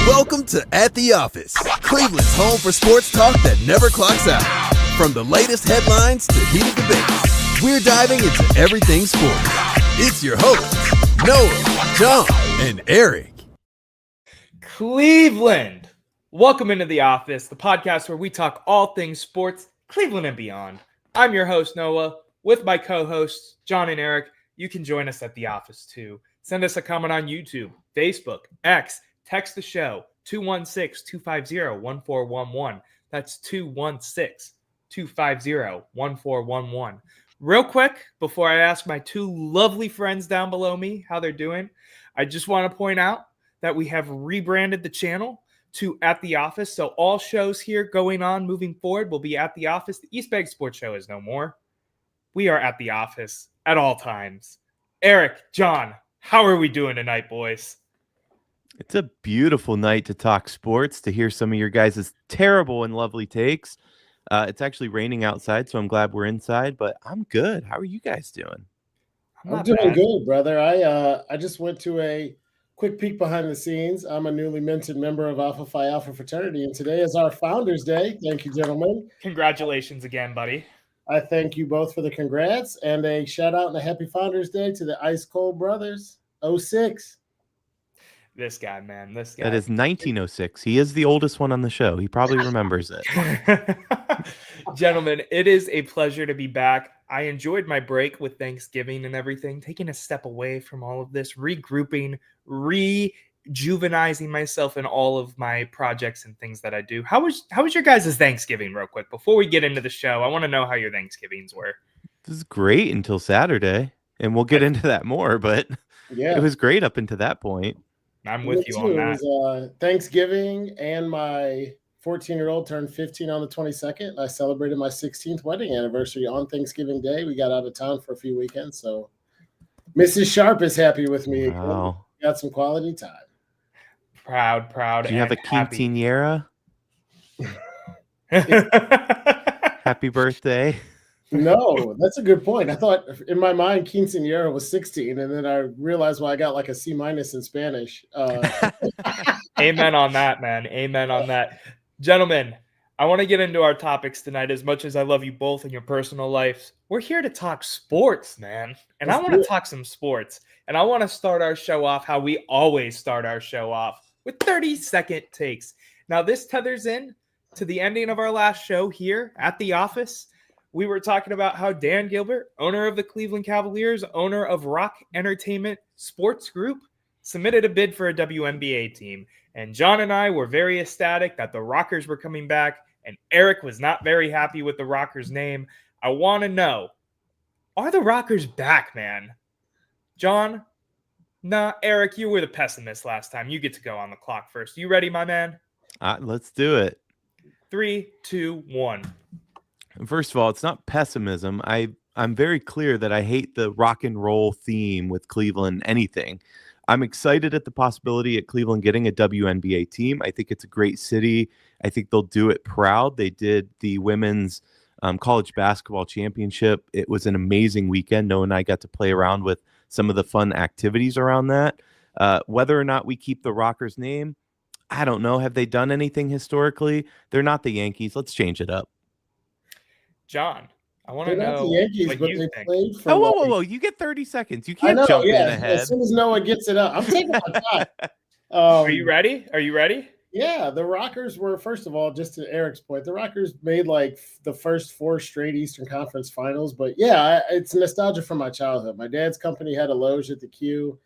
Welcome to At the Office, Cleveland's home for sports talk that never clocks out. From the latest headlines to heated debates, we're diving into everything sports. It's your hosts, Noah, John, and Erik. Cleveland, welcome into the office, the podcast where we talk all things sports, Cleveland and beyond. I'm your host, Noah, with my co-hosts, John and Erik. You can join us at the office too. Send us a comment on YouTube, Facebook, X, text the show, 216-250-1411. That's 216-250-1411. Real quick, before I ask my two lovely friends down below me how they're doing, I just want to point out that we have rebranded the channel to At the Office. So all shows here going on moving forward will be At the Office. The East Bay Sports Show is no more. We are at the office at all times. Erik, John, how are we doing tonight, boys? It's a beautiful night to talk sports, to hear some of your guys' terrible and lovely takes. It's actually raining outside, so I'm glad we're inside, but I'm good. How are you guys doing? I'm doing good, brother. I just went to a quick peek behind the scenes. I'm a newly minted member of Alpha Phi Alpha fraternity, and today is our Founders Day. Thank you, gentlemen. Congratulations again, buddy. I thank you both for the congrats, and a shout out and a happy Founders Day to the Ice Cold Brothers, 06. This guy, man, this guy. That is 1906. He is the oldest one on the show. He probably remembers it. Gentlemen, it is a pleasure to be back. I enjoyed my break with Thanksgiving and everything, taking a step away from all of this, regrouping, rejuvenizing myself in all of my projects and things that I do. How was your guys' Thanksgiving, real quick? Before we get into the show, I want to know how your Thanksgivings were. This is great until Saturday, and we'll get into that more, but yeah, it was great up until that point. I'm with you on that. It was Thanksgiving, and my 14-year-old turned 15 on the 22nd. I celebrated my 16th wedding anniversary on Thanksgiving Day. We got out of town for a few weekends, so Mrs. Sharp is happy with me. Wow. Got some quality time. Proud. Do you have a quinceañera? Happy birthday. No, that's a good point. I thought in my mind quinceañera was 16, and then I realized I got like a C- in Spanish. Amen on that, man. Amen on that. Gentlemen, I want to get into our topics tonight. As much as I love you both in your personal lives, we're here to talk sports, man. And I want to talk some sports. And I want to start our show off how we always start our show off, with 30-second takes. Now, this tethers in to the ending of our last show here at the office. We were talking about how Dan Gilbert, owner of the Cleveland Cavaliers, owner of Rock Entertainment Sports Group, submitted a bid for a WNBA team. And John and I were very ecstatic that the Rockers were coming back, and Erik was not very happy with the Rockers' name. I want to know, are the Rockers back, man? John? Nah, Erik, you were the pessimist last time. You get to go on the clock first. You ready, my man? Let's do it. 3, 2, 1. First of all, it's not pessimism. I'm very clear that I hate the rock and roll theme with Cleveland anything. I'm excited at the possibility at Cleveland getting a WNBA team. I think it's a great city. I think they'll do it proud. They did the women's college basketball championship. It was an amazing weekend. Noah and I got to play around with some of the fun activities around that. Whether or not we keep the Rockers name, I don't know. Have they done anything historically? They're not the Yankees. Let's change it up. John, I want to know the Yankees, what but you they think. played for Whoa. You get 30 seconds. You can't jump in ahead. As soon as Noah gets it up. I'm taking my time. Are you ready? Are you ready? Yeah, the Rockers were, first of all, just to Eric's point, the Rockers made like the first 4 straight Eastern Conference Finals. But yeah, it's nostalgia from my childhood. My dad's company had a loge at the Q.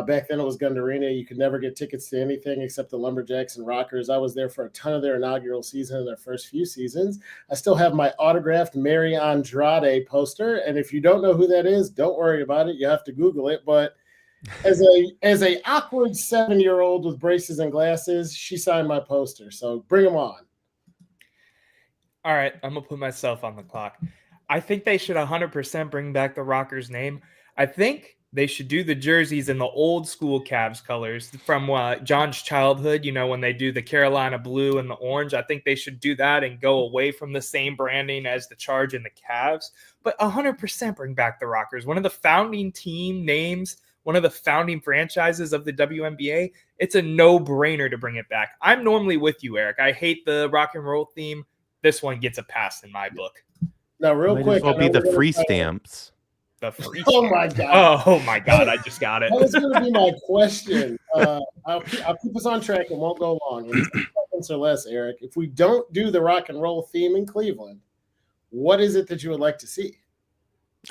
Back then it was Gund Arena. You could never get tickets to anything except the Lumberjacks and Rockers. I was there for a ton of their inaugural season and their first few seasons. I still have my autographed Mary Andrade poster. And if you don't know who that is, don't worry about it. You have to Google it. But as a awkward 7-year-old with braces and glasses, she signed my poster. So bring them on. All right, I'm gonna put myself on the clock. I think they should 100% bring back the Rockers name. I think they should do the jerseys in the old school Cavs colors from John's childhood. You know, when they do the Carolina blue and the orange, I think they should do that and go away from the same branding as the Charge and the Cavs. But 100% bring back the Rockers. One of the founding team names, one of the founding franchises of the WNBA. It's a no-brainer to bring it back. I'm normally with you, Eric. I hate the rock and roll theme. This one gets a pass in my book. Now, real Might quick, as well be the free stamps. The free Oh my God! Oh my God! I just got it. That was going to be my question. I'll keep us on track. It won't go long. In 2 seconds or less, Eric. If we don't do the rock and roll theme in Cleveland, what is it that you would like to see?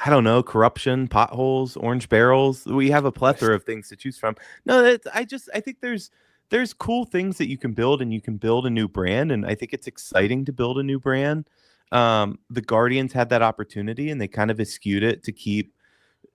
I don't know, corruption, potholes, orange barrels. We have a plethora of things to choose from. No, I think there's cool things that you can build, and you can build a new brand, and I think it's exciting to build a new brand. The Guardians had that opportunity, and they kind of eschewed it to keep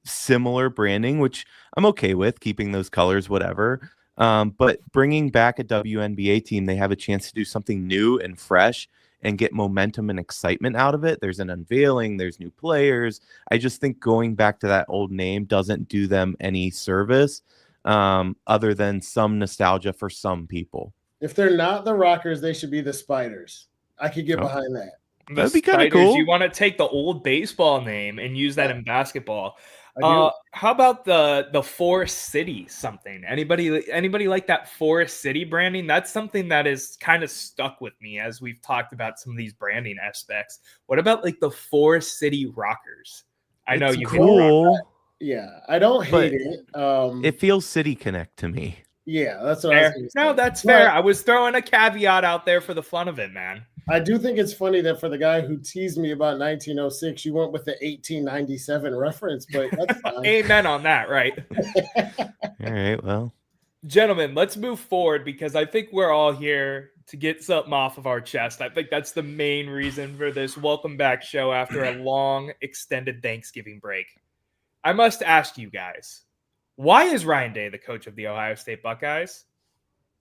similar branding, which I'm okay with, keeping those colors, whatever. But bringing back a WNBA team, they have a chance to do something new and fresh and get momentum and excitement out of it. There's an unveiling, there's new players. I just think going back to that old name doesn't do them any service, other than some nostalgia for some people. If they're not the Rockers, they should be the Spiders. I could get behind that. That'd be kind of cool. You want to take the old baseball name and use that in basketball. How about the Forest City something? Anybody like that Forest City branding? That's something that is kind of stuck with me as we've talked about some of these branding aspects. What about like the Forest City Rockers? I know you cool. Yeah, I don't hate it. It feels City Connect to me. Yeah, that's what I was going to say. No, that's fair. I was throwing a caveat out there for the fun of it, man. I do think it's funny that for the guy who teased me about 1906, you went with the 1897 reference, but that's fine. Amen on that, right? All right, well. Gentlemen, let's move forward because I think we're all here to get something off of our chest. I think that's the main reason for this welcome back show after a long, extended Thanksgiving break. I must ask you guys, why is Ryan Day the coach of the Ohio State Buckeyes?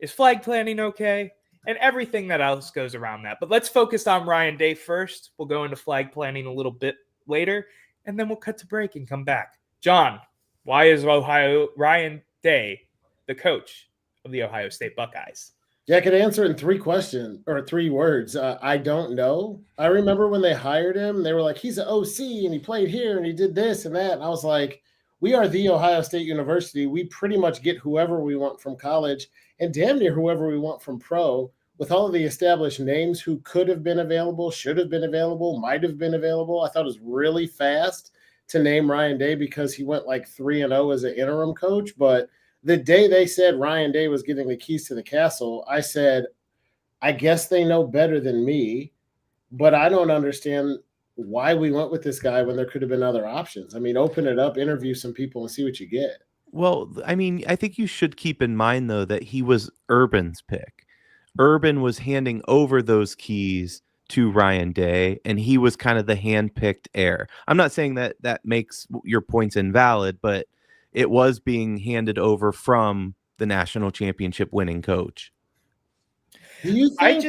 Is flag planning okay? And everything that else goes around that. But let's focus on Ryan Day first. We'll go into flag planning a little bit later, and then we'll cut to break and come back. John, why is Ryan Day the coach of the Ohio State Buckeyes? Yeah, I could answer in 3 questions or 3 words. I don't know. I remember when they hired him, they were like, he's an OC and he played here and he did this and that. And I was like, we are the Ohio State University. We pretty much get whoever we want from college and damn near whoever we want from pro, with all of the established names who could have been available, should have been available, might have been available. I thought it was really fast to name Ryan Day because he went like 3-0 as an interim coach. But the day they said Ryan Day was getting the keys to the castle, I said, I guess they know better than me, but I don't understand why we went with this guy when there could have been other options. I mean, open it up, interview some people and see what you get. Well, I mean, I think you should keep in mind, though, that he was Urban's pick. Urban was handing over those keys to Ryan Day, and he was kind of the hand-picked heir. I'm not saying that that makes your points invalid, but it was being handed over from the national championship winning coach. Do you think...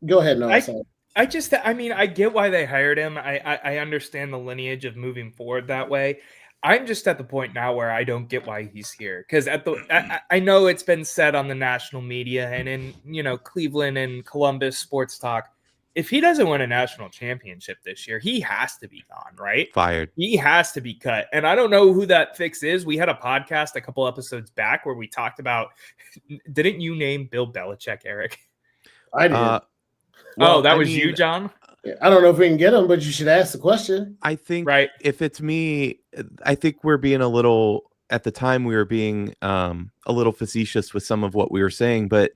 Go ahead, Noah. I mean, I get why they hired him. I understand the lineage of moving forward that way. I'm just at the point now where I don't get why he's here. Because I know it's been said on the national media and in, Cleveland and Columbus sports talk, if he doesn't win a national championship this year, he has to be gone, right? Fired. He has to be cut. And I don't know who that fix is. We had a podcast a couple episodes back where we talked about, didn't you name Bill Belichick, Eric? I did. That was you, John? I don't know if we can get him, but you should ask the question. I think if it's me, I think we're being at the time we were being a little facetious with some of what we were saying, but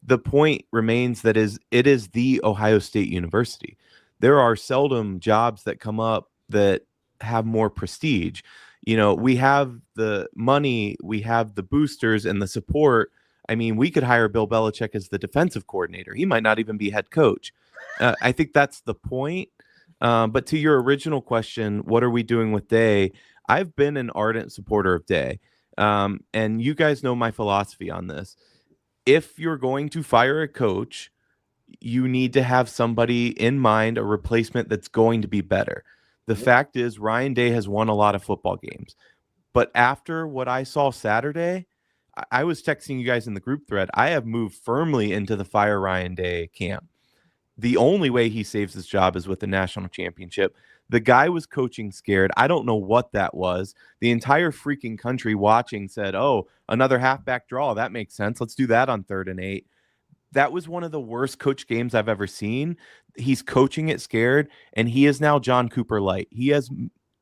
The point remains that it is the Ohio State University. There are seldom jobs that come up that have more prestige. We have the money, we have the boosters and the support. I mean, we could hire Bill Belichick as the defensive coordinator. He might not even be head coach. I think that's the point. But to your original question, what are we doing with Day? I've been an ardent supporter of Day. And you guys know my philosophy on this. If you're going to fire a coach, you need to have somebody in mind, a replacement that's going to be better. The fact is, Ryan Day has won a lot of football games. But after what I saw Saturday, I was texting you guys in the group thread. I have moved firmly into the fire Ryan Day camp. The only way he saves his job is with the national championship. The guy was coaching scared. I don't know what that was. The entire freaking country watching said, oh, another halfback draw. That makes sense. Let's do that on 3rd and 8. That was one of the worst coach games I've ever seen. He's coaching it scared, and he is now John Cooper light. He has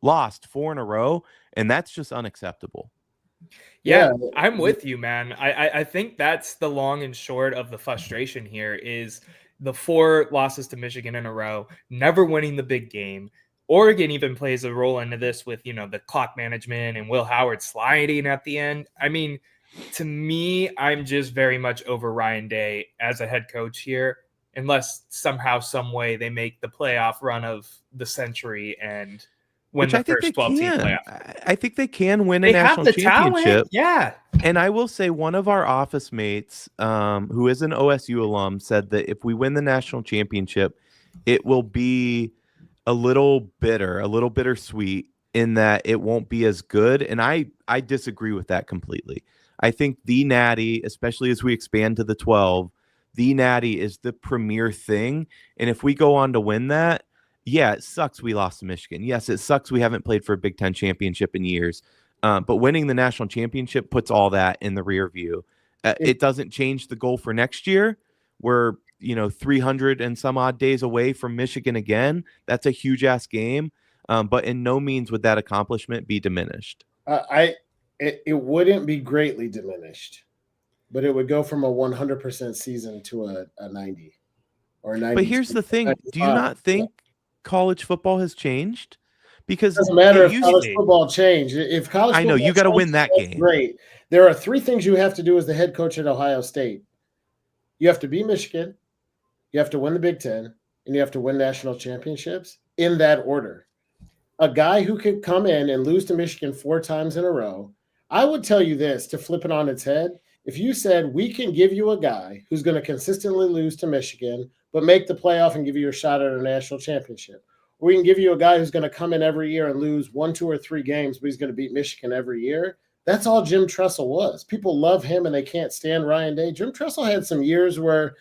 lost 4 in a row, and that's just unacceptable. Yeah, I'm with you, man. I think that's the long and short of the frustration here is the 4 losses to Michigan in a row, never winning the big game. Oregon even plays a role into this with, the clock management and Will Howard sliding at the end. I mean, to me, I'm just very much over Ryan Day as a head coach here, unless somehow, some way they make the playoff run of the century and win the first 12-team playoff. I think they can win a national championship. Talent. Yeah. And I will say one of our office mates, who is an OSU alum, said that if we win the national championship, it will be a little bittersweet in that it won't be as good. And I disagree with that completely. I think the Natty, especially as we expand to the 12, the Natty is the premier thing. And if we go on to win that, yeah, it sucks we lost to Michigan. Yes, it sucks we haven't played for a Big Ten championship in years. But winning the national championship puts all that in the rear view. It doesn't change the goal for next year. We're 300 and some odd days away from Michigan again. That's a huge ass game. But in no means would that accomplishment be diminished. It wouldn't be greatly diminished, but it would go from a 100% season to a 90 or a 90. But here's the thing: do you not think college football has changed? Because it doesn't matter if college football changed. If college, I know you got to win that game. Great. There are 3 things you have to do as the head coach at Ohio State. You have to beat Michigan, you have to win the Big Ten, and you have to win national championships in that order. A guy who could come in and lose to Michigan 4 times in a row. I would tell you this, to flip it on its head. If you said we can give you a guy who's going to consistently lose to Michigan, but make the playoff and give you a shot at a national championship, or we can give you a guy who's going to come in every year and lose 1, 2, or 3 games, but he's going to beat Michigan every year. That's all Jim Tressel was. People love him and they can't stand Ryan Day. Jim Tressel had some years where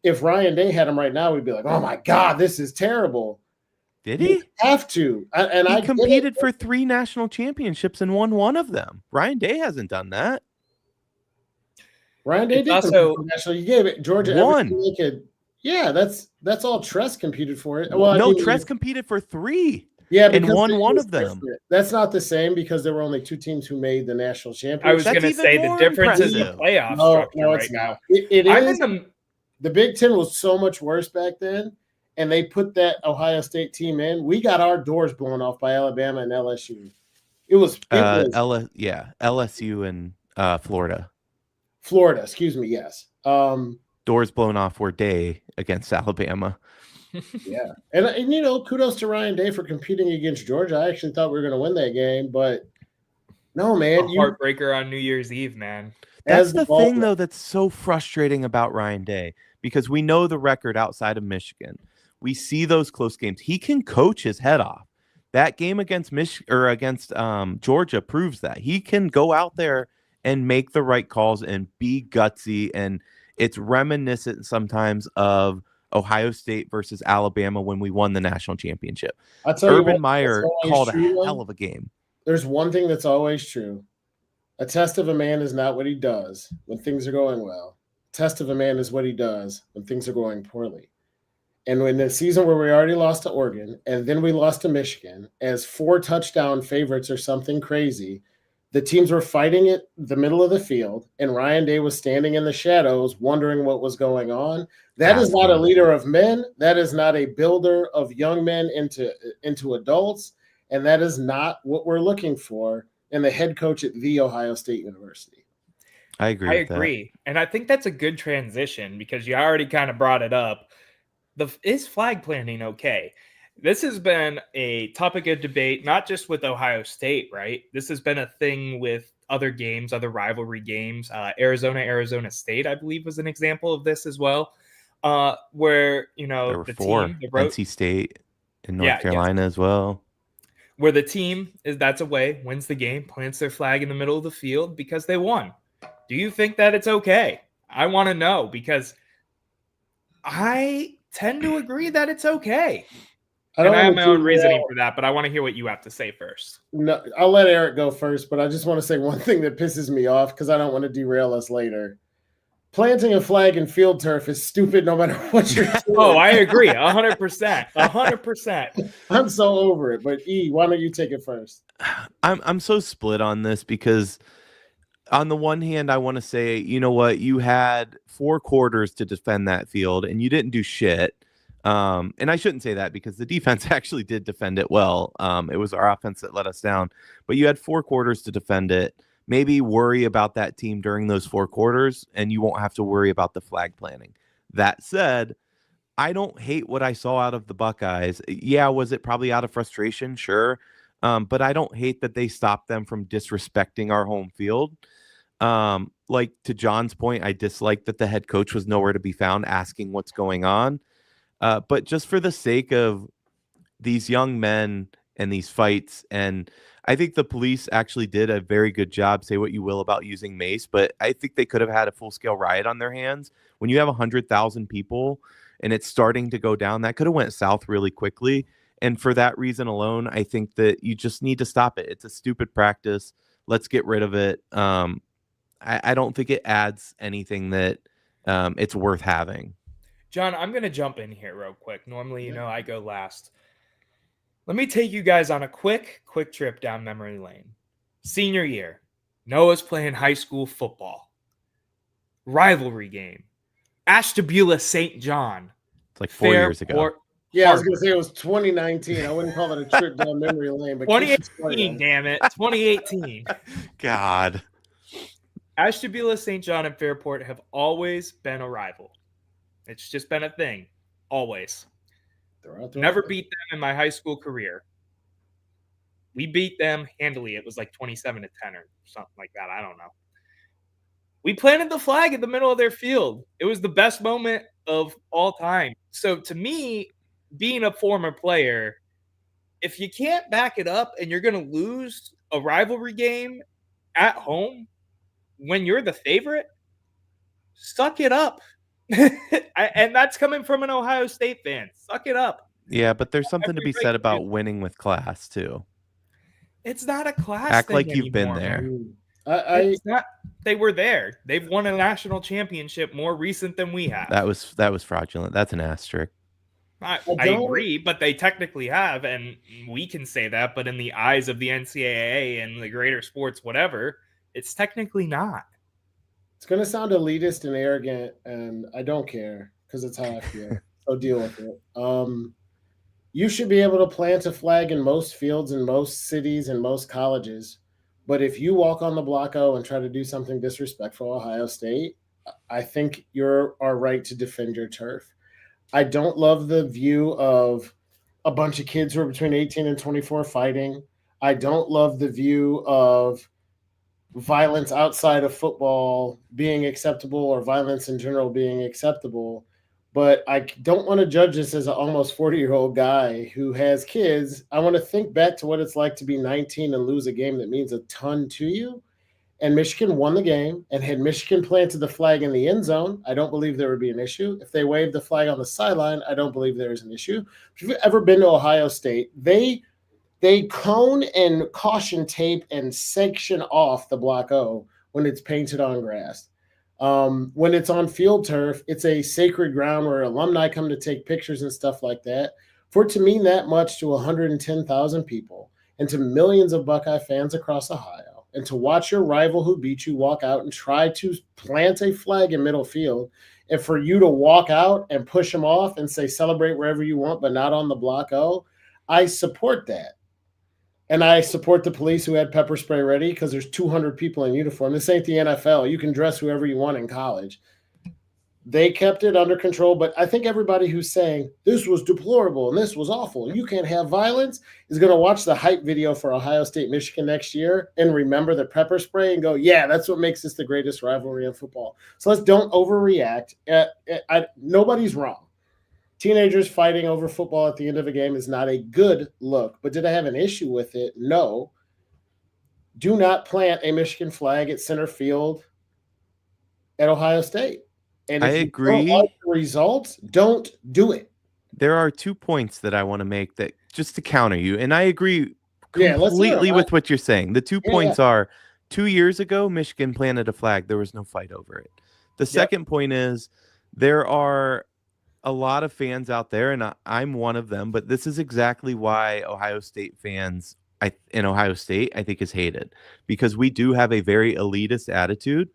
if Ryan Day had him right now, we'd be like, oh my God, this is terrible. Did he? You have to. He competed for 3 national championships and won 1 of them. Ryan Day hasn't done that. Ryan Day did also national. You gave it Georgia 1. Yeah, that's all Tress competed for it. Well, no, Tress competed for 3. Yeah, and won 1 of them. Different. That's not the same because there were only 2 teams who made the national championship. I was going to say the difference is the playoff structure right now. It is. The Big Ten was so much worse back then, and they put that Ohio State team in. We got our doors blown off by Alabama and LSU. It was LSU and Florida. Florida, excuse me, yes. Doors blown off for Day against Alabama. Yeah. And kudos to Ryan Day for competing against Georgia. I actually thought we were going to win that game, but no, man. Heartbreaker on New Year's Eve, man. That's the thing, though, that's so frustrating about Ryan Day, because we know the record outside of Michigan. We see those close games. He can coach his head off. That game against Georgia proves that. He can go out there and make the right calls and be gutsy, and it's reminiscent sometimes of Ohio State versus Alabama when we won the national championship. Urban Meyer called a hell of a game. There's one thing that's always true. A test of a man is not what he does when things are going well. A test of a man is what he does when things are going poorly. And in the season where we already lost to Oregon and then we lost to Michigan as 4 touchdown favorites or something crazy, The teams were fighting it the middle of the field, and Ryan Day was standing in the shadows wondering what was going on. That is not a leader of men. That is not a builder of young men into adults, and that is not what we're looking for in the head coach at The Ohio State University. I agree. And I think that's a good transition because you already kind of brought it up. Is flag planting okay? This has been a topic of debate, not just with Ohio State, right? This has been a thing with other games, other rivalry games. Arizona State, I believe, was an example of this as well, where, there were four. NC State and North Carolina as well. Where the team that's away, wins the game, plants their flag in the middle of the field because they won. Do you think that it's okay? I want to know because I tend to agree that it's okay. I have my own reasoning for that, but I want to hear what you have to say first. No, I'll let Eric go first, but I just want to say one thing that pisses me off because I don't want to derail us later. Planting a flag in field turf is stupid no matter what you're doing. Oh, I agree. 100%. 100%. I'm so over it. But E, why don't you take it first? I'm so split on this because on the one hand, I want to say, you know what? You had 4 quarters to defend that field and you didn't do shit. And I shouldn't say that because the defense actually did defend it well. It was our offense that let us down, but you had 4 quarters to defend it. Maybe worry about that team during those 4 quarters and you won't have to worry about the flag planting. That said, I don't hate what I saw out of the Buckeyes. Yeah, was it probably out of frustration? Sure. But I don't hate that they stopped them from disrespecting our home field. Like to John's point, I dislike that the head coach was nowhere to be found asking what's going on. But just for the sake of these young men and these fights, and I think the police actually did a very good job, say what you will about using mace, but I think they could have had a full-scale riot on their hands. When you have 100,000 people and it's starting to go down, that could have went south really quickly. And for that reason alone, I think that you just need to stop it. It's a stupid practice. Let's get rid of it. I don't think it adds anything that it's worth having. John, I'm going to jump in here real quick. Normally, I go last. Let me take you guys on a quick trip down memory lane. Senior year, Noah's playing high school football. Rivalry game. Ashtabula St. John. It's like 4 years ago. Yeah, I was going to say it was 2019. I wouldn't call it a trip down memory lane. But 2018, damn it. 2018. God. Ashtabula St. John and Fairport have always been a rival. It's just been a thing. Always. Never beat them in my high school career. We beat them handily. It was like 27-10 or something like that. I don't know. We planted the flag in the middle of their field. It was the best moment of all time. So to me, being a former player, if you can't back it up and you're going to lose a rivalry game at home when you're the favorite, suck it up. And that's coming from an Ohio State fan. Suck it up. Yeah, but there's something to be said about winning with class too. It's not a class. Act thing like you've anymore, been there. It's not. They were there. They've won a national championship more recent than we have. That was fraudulent. That's an asterisk. I agree, but they technically have, and we can say that. But in the eyes of the NCAA and the greater sports, whatever, it's technically not. It's going to sound elitist and arrogant, and I don't care because it's how I feel. So deal with it. You should be able to plant a flag in most fields in most cities and most colleges. But if you walk on the block O and try to do something disrespectful to Ohio State, I think you're our right to defend your turf. I don't love the view of a bunch of kids who are between 18 and 24 fighting. I don't love the view of violence outside of football being acceptable or violence in general being acceptable. But I don't want to judge this as an almost 40-year-old guy who has kids. I want to think back to what it's like to be 19 and lose a game that means a ton to you. And Michigan won the game. And had Michigan planted the flag in the end zone, I don't believe there would be an issue. If they waved the flag on the sideline, I don't believe there is an issue. If you've ever been to Ohio State, they cone and caution tape and section off the block O when it's painted on grass. When it's on field turf, it's a sacred ground where alumni come to take pictures and stuff like that. For it to mean that much to 110,000 people and to millions of Buckeye fans across Ohio and to watch your rival who beat you walk out and try to plant a flag in middle field, and for you to walk out and push them off and say celebrate wherever you want, but not on the block O, I support that. And I support the police who had pepper spray ready because there's 200 people in uniform. This ain't the NFL. You can dress whoever you want in college. They kept it under control, but I think everybody who's saying this was deplorable and this was awful, you can't have violence, is going to watch the hype video for Ohio State, Michigan next year and remember the pepper spray and go, yeah, that's what makes this the greatest rivalry in football. So let's don't overreact. Nobody's wrong. Teenagers fighting over football at the end of a game is not a good look, but did I have an issue with it? No. Do not plant a Michigan flag at center field at Ohio State. And if I you agree. don't like the results, don't do it. There are 2 points that I want to make that just to counter you. And I agree Yeah, let's hear completely them. with what you're saying. The 2 Yeah, points are 2 years ago, Michigan planted a flag. There was no fight over it. The second point is there are a lot of fans out there, and I'm one of them, but this is exactly why Ohio State fans in Ohio State, I think, is hated, because we do have a very elitist attitude.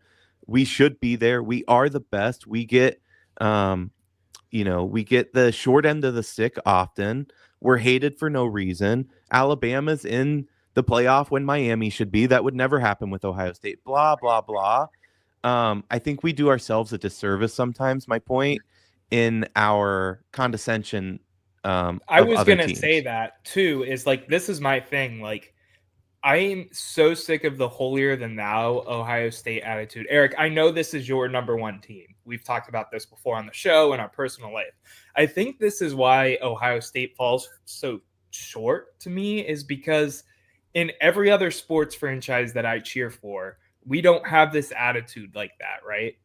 We should be there. We are the best. We get, we get the short end of the stick often. We're hated for no reason. Alabama's in the playoff when Miami should be. That would never happen with Ohio State. Blah, blah, blah. I think we do ourselves a disservice sometimes, my point, in our condescension. I was going to say that too, is like, this is my thing. Like, I'm so sick of the holier than thou Ohio State attitude. Erik, I know this is your number one team. We've talked about this before on the show and our personal life. I think this is why Ohio State falls so short to me, is because in every other sports franchise that I cheer for, we don't have this attitude like that, right?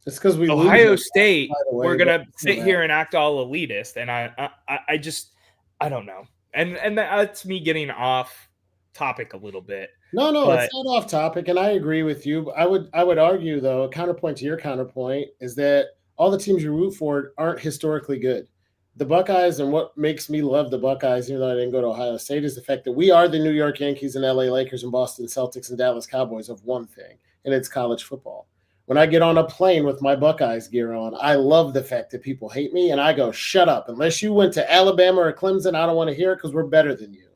It's because we Ohio State, we're gonna sit here and act all elitist, and I don't know, and that's me getting off topic a little bit. No, it's not off topic, and I agree with you. I would argue, though, a counterpoint to your counterpoint is that all the teams you root for aren't historically good. The Buckeyes, and what makes me love the Buckeyes, even though I didn't go to Ohio State, is the fact that we are the New York Yankees and LA Lakers and Boston Celtics and Dallas Cowboys of one thing, and it's college football. When I get on a plane with my Buckeyes gear on, I love the fact that people hate me, and I go, shut up. Unless you went to Alabama or Clemson, I don't want to hear it because we're better than you.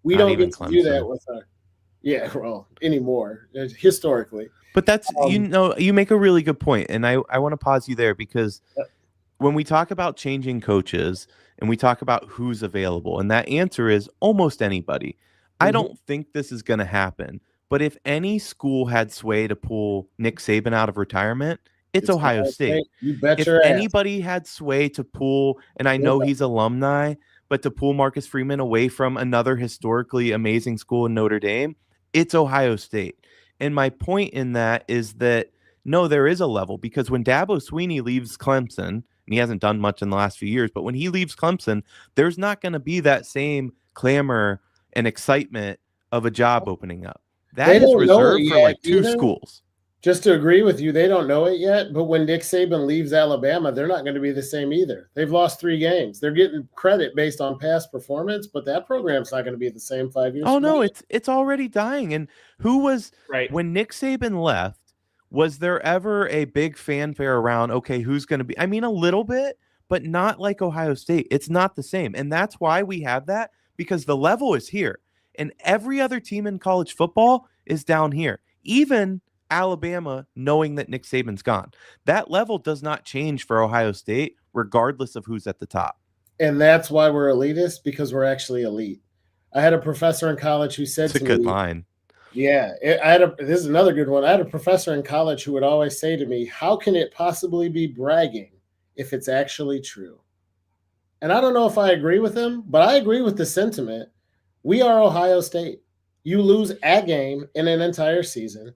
We don't get to do that with our anymore, historically. But that's, you make a really good point, and I want to pause you there, because when we talk about changing coaches and we talk about who's available, and that answer is almost anybody, I don't think this is going to happen. But if any school had sway to pull Nick Saban out of retirement, it's Ohio State. You bet if your ass. Anybody had sway to pull, and I know he's alumni, but to pull Marcus Freeman away from another historically amazing school in Notre Dame, it's Ohio State. And my point in that is that, no, there is a level, because when Dabo Swinney leaves Clemson, and he hasn't done much in the last few years, but when he leaves Clemson, there's not going to be that same clamor and excitement of a job opening up. That is reserved for like two schools. Just to agree with you, they don't know it yet, but when Nick Saban leaves Alabama, they're not going to be the same either. They've lost 3 games. They're getting credit based on past performance, but that program's not going to be the same 5 years. Oh, no, it's already dying. And who was when Nick Saban left, was there ever a big fanfare around, okay, who's going to be? I mean, a little bit, but not like Ohio State. It's not the same. And that's why we have that, because the level is here. And every other team in college football is down here. Even Alabama, knowing that Nick Saban's gone. That level does not change for Ohio State, regardless of who's at the top. And that's why we're elitist, because we're actually elite. I had a professor in college who said to me— It's a good line. Yeah, this is another good one. I had a professor in college who would always say to me, how can it possibly be bragging if it's actually true? And I don't know if I agree with him, but I agree with the sentiment. We are Ohio State. You lose a game in an entire season.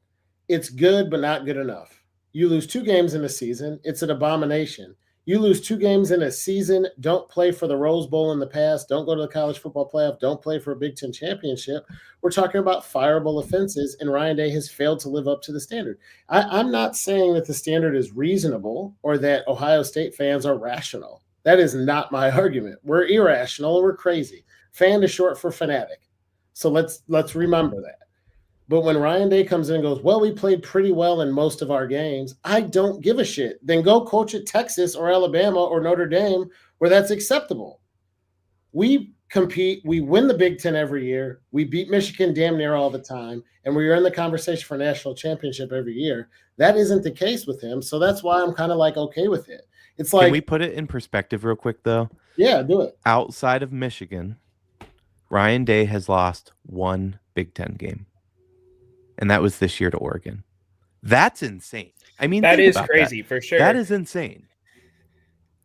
It's good, but not good enough. You lose 2 games in a season. It's an abomination. You lose 2 games in a season. Don't play for the Rose Bowl in the past. Don't go to the college football playoff. Don't play for a Big Ten championship. We're talking about fireable offenses, and Ryan Day has failed to live up to the standard. I'm not saying that the standard is reasonable or that Ohio State fans are rational. That is not my argument. We're irrational and we're crazy. Fan is short for fanatic. So let's remember that. But when Ryan Day comes in and goes, well, we played pretty well in most of our games, I don't give a shit. Then go coach at Texas or Alabama or Notre Dame where that's acceptable. We compete. We win the Big Ten every year. We beat Michigan damn near all the time. And we are in the conversation for national championship every year. That isn't the case with him. So that's why I'm kind of like okay with it. It's like, can we put it in perspective real quick, though? Yeah, do it. Outside of Michigan, Ryan Day has lost one Big Ten game. And that was this year to Oregon. That's insane. I mean, that is crazy for sure. That is insane.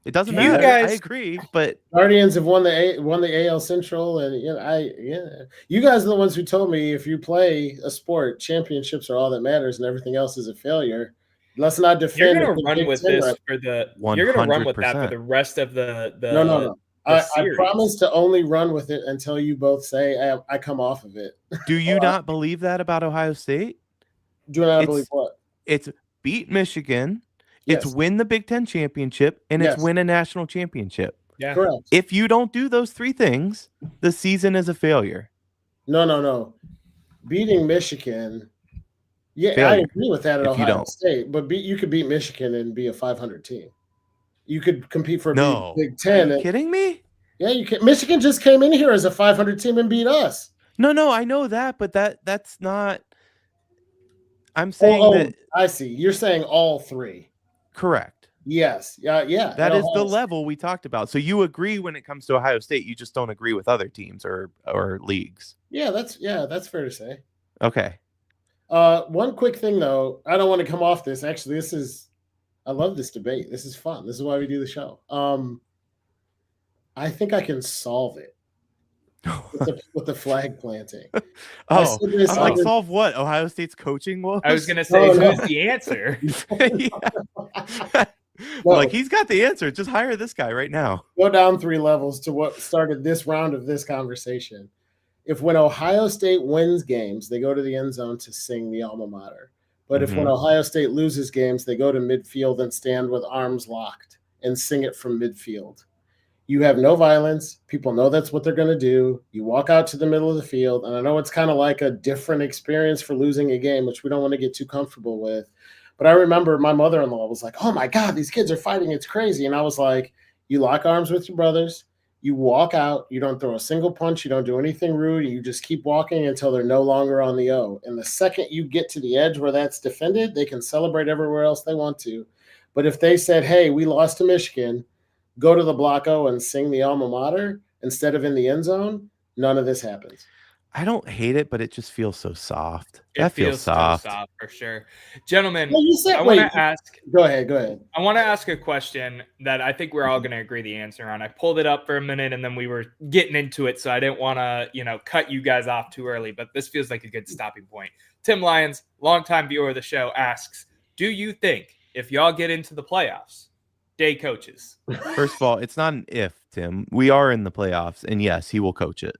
It doesn't matter. I agree, but Guardians have won the AL Central, and you guys are the ones who told me if you play a sport, championships are all that matters, and everything else is a failure. Let's not defend. You're gonna run with this for the. 100%. You're gonna run with that for the rest of the. No. I promise to only run with it until you both say I come off of it. Do you not believe that about Ohio State? Do not believe what? It's beat Michigan. It's win the Big Ten championship, and it's win a national championship. Yeah, correct. If you don't do those three things, the season is a failure. No. Beating Michigan, failure. I agree with that at Ohio State. But you could beat Michigan and be a 500 team. You could compete for a Big Ten. Are you kidding me? Yeah, you can. Michigan just came in here as a 500 team and beat us. No, I know that, but that's not. I'm saying that. I see. You're saying all three. Correct. Yes. Yeah. That is the level we talked about. So you agree when it comes to Ohio State, you just don't agree with other teams or leagues. Yeah, that's fair to say. Okay. One quick thing though, I don't want to come off this. Actually, I love this debate. This is fun. This is why we do the show. I think I can solve it with the flag planting. Solve what? Ohio State's coaching woes? I was going to say, who's the answer? Like, he's got the answer. Just hire this guy right now. Go down 3 levels to what started this round of this conversation. If when Ohio State wins games, they go to the end zone to sing the alma mater. But if when Ohio State loses games, they go to midfield and stand with arms locked and sing it from midfield. You have no violence. People know that's what they're going to do. You walk out to the middle of the field, and I know it's kind of like a different experience for losing a game, which we don't want to get too comfortable with. But I remember my mother-in-law was like, oh, my God, these kids are fighting. It's crazy. And I was like, you lock arms with your brothers. You walk out. You don't throw a single punch. You don't do anything rude. You just keep walking until they're no longer on the O. And the second you get to the edge where that's defended, they can celebrate everywhere else they want to. But if they said, hey, we lost to Michigan, go to the block O and sing the alma mater instead of in the end zone, none of this happens. I don't hate it, but it just feels so soft. It feels soft. So soft for sure. Gentlemen, I want to ask. Go ahead. I want to ask a question that I think we're all going to agree the answer on. I pulled it up for a minute and then we were getting into it, so I didn't want to, cut you guys off too early, but this feels like a good stopping point. Tim Lyons, longtime viewer of the show, asks, do you think if y'all get into the playoffs, Day coaches? First of all, it's not an if, Tim. We are in the playoffs, and yes, he will coach it.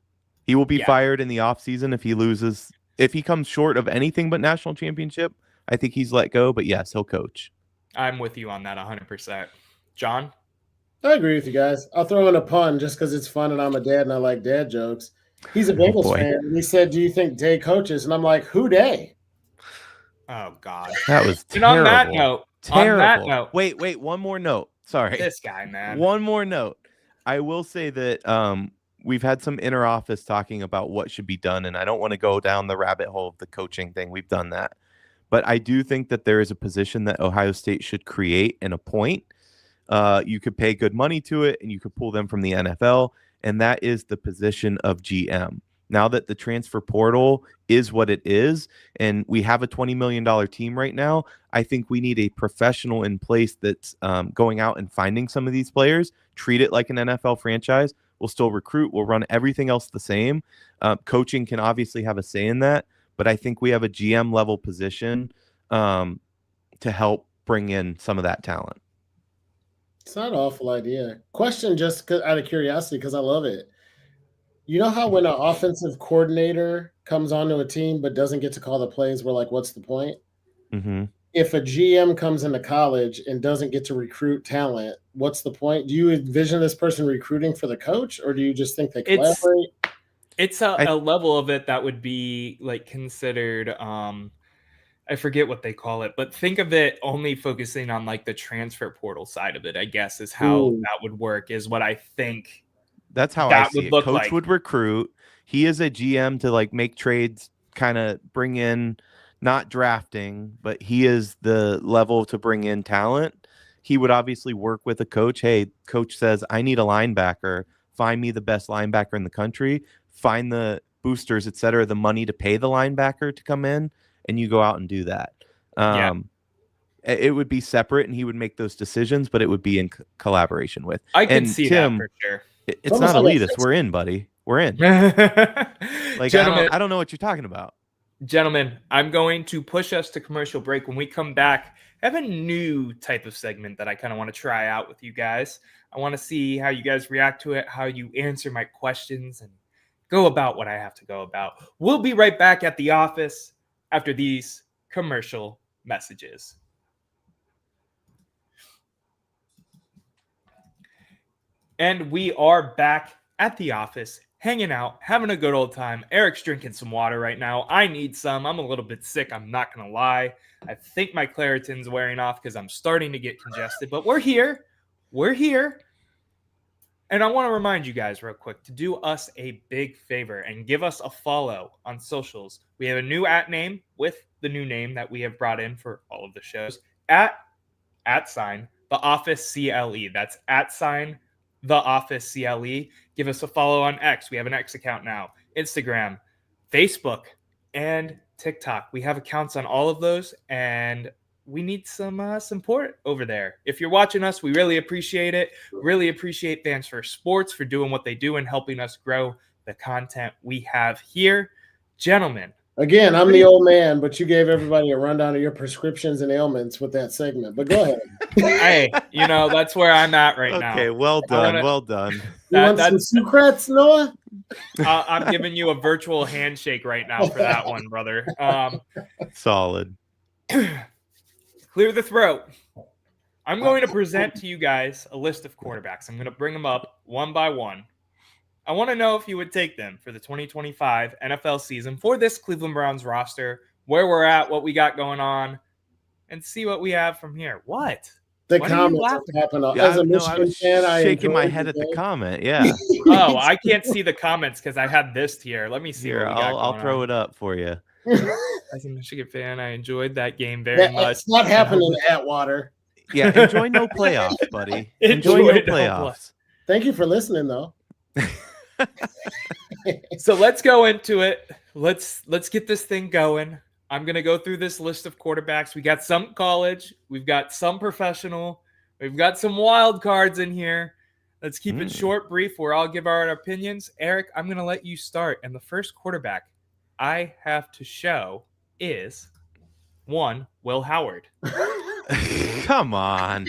He will be fired in the offseason if he loses. If he comes short of anything but national championship, I think he's let go. But yes, he'll coach. I'm with you on that 100%. John? I agree with you guys. I'll throw in a pun just because it's fun and I'm a dad and I like dad jokes. He's a Bengals fan. And he said, do you think Day coaches? And I'm like, who Day? Oh, God. That was terrible. And on that note. Wait, one more note. Sorry. This guy, man. One more note. I will say that we've had some inner office talking about what should be done, and I don't want to go down the rabbit hole of the coaching thing. We've done that. But I do think that there is a position that Ohio State should create and appoint. You could pay good money to it, and you could pull them from the NFL, and that is the position of GM. Now that the transfer portal is what it is, and we have a $20 million team right now, I think we need a professional in place that's going out and finding some of these players, treat it like an NFL franchise. We'll still recruit. We'll run everything else the same. Coaching can obviously have a say in that, but I think we have a GM level position to help bring in some of that talent. It's not an awful idea. Question just out of curiosity, because I love it. You know how when an offensive coordinator comes onto a team but doesn't get to call the plays, we're like, what's the point? Mm-hmm. If a GM comes into college and doesn't get to recruit talent, what's the point? Do you envision this person recruiting for the coach, or do you just think they collaborate? It's a level of it that would be like considered I forget what they call it, but think of it only focusing on like the transfer portal side of it, I guess, is how that would work, is what I think. That's how I see it. Coach would recruit. He is a GM to like make trades, kind of bring in, not drafting, but he is the level to bring in talent. He would obviously work with a coach. Hey, coach says, I need a linebacker. Find me the best linebacker in the country. Find the boosters, et cetera, the money to pay the linebacker to come in. And you go out and do that. It would be separate, and he would make those decisions, but it would be in collaboration with. I can see Tim, that for sure. It's not elitist. We're in, buddy. We're in. Like, I don't know what you're talking about. Gentlemen, I'm going to push us to commercial break. When we come back, I have a new type of segment that I kind of want to try out with you guys. I want to see how you guys react to it, how you answer my questions, and go about what I have to go about. We'll be right back at the office after these commercial messages. And we are back at the office, hanging out, having a good old time. Eric's drinking some water right now. I need some. I'm a little bit sick. I'm not going to lie. I think my Claritin's wearing off because I'm starting to get congested. But we're here. We're here. And I want to remind you guys real quick to do us a big favor and give us a follow on socials. We have a new @name with the new name that we have brought in for all of the shows. @the office CLE. That's @the office CLE. Give us a follow on X. We have an X account now. Instagram, Facebook, and TikTok. We have accounts on all of those, and we need some support over there. If you're watching us, we really appreciate it. Really appreciate Fans for Sports for doing what they do and helping us grow the content we have here. Gentlemen. Again, I'm the old man, but you gave everybody a rundown of your prescriptions and ailments with that segment. But go ahead. Hey, that's where I'm at right now. Okay, well done. Well done. You want some Sucrets, Noah? I'm giving you a virtual handshake right now for that one, brother. Solid. Clear the throat. I'm going to present to you guys a list of quarterbacks. I'm going to bring them up one by one. I want to know if you would take them for the 2025 NFL season for this Cleveland Browns roster, where we're at, what we got going on, and see what we have from here. What? The comments happen. As a Michigan fan, I shaking my head at the comment. Yeah. Oh, I can't see the comments because I had this here. Let me see. Here, I'll throw it up for you. As a Michigan fan, I enjoyed that game very much. It's not happening at Atwater. Yeah, enjoy no playoffs, buddy. Enjoy no playoffs. Thank you for listening, though. So let's go into it. Let's get this thing going. I'm going to go through this list of quarterbacks. We got some college. We've got some professional. We've got some wild cards in here. Let's keep it short, brief, where I'll give our opinions. Eric, I'm going to let you start. And the first quarterback I have to show is one, Will Howard. Come on.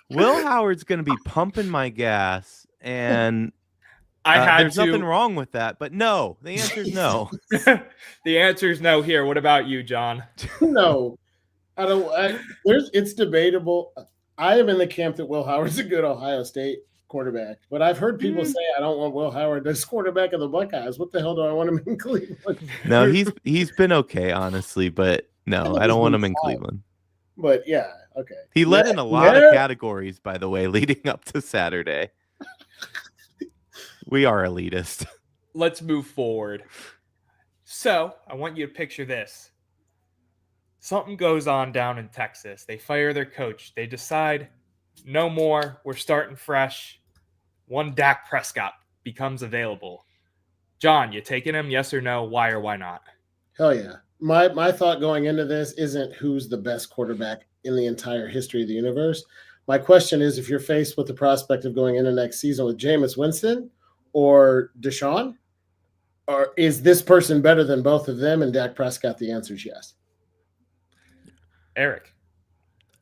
Will Howard's going to be pumping my gas, and there's nothing wrong with that. But no, the answer is no. The answer is no here. What about you, John? No. It's debatable. I am in the camp that Will Howard's a good Ohio State quarterback, but I've heard people say I don't want Will Howard as quarterback of the Buckeyes. What the hell do I want him in Cleveland? No, he's been okay, honestly, but no, I don't want him in Cleveland. But yeah, okay. He led in a lot of categories, by the way, leading up to Saturday. We are elitist. Let's move forward. So I want you to picture this. Something goes on down in Texas. They fire their coach. They decide, no more. We're starting fresh. One Dak Prescott becomes available. John, you taking him? Yes or no? Why or why not? Hell yeah. My thought going into this isn't who's the best quarterback in the entire history of the universe. My question is, if you're faced with the prospect of going into next season with Jameis Winston or Deshaun, or is this person better than both of them? And Dak Prescott, the answer is yes. Eric.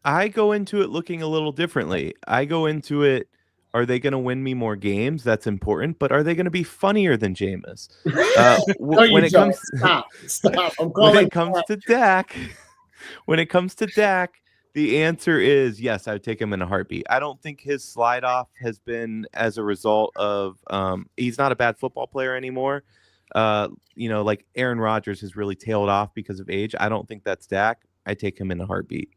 I go into it looking a little differently. I go into it, are they going to win me more games? That's important. But are they going to be funnier than Jameis? When it comes to Dak, The answer is yes, I would take him in a heartbeat. I don't think his slide off has been as a result of he's not a bad football player anymore. Like Aaron Rodgers has really tailed off because of age. I don't think that's Dak. I take him in a heartbeat.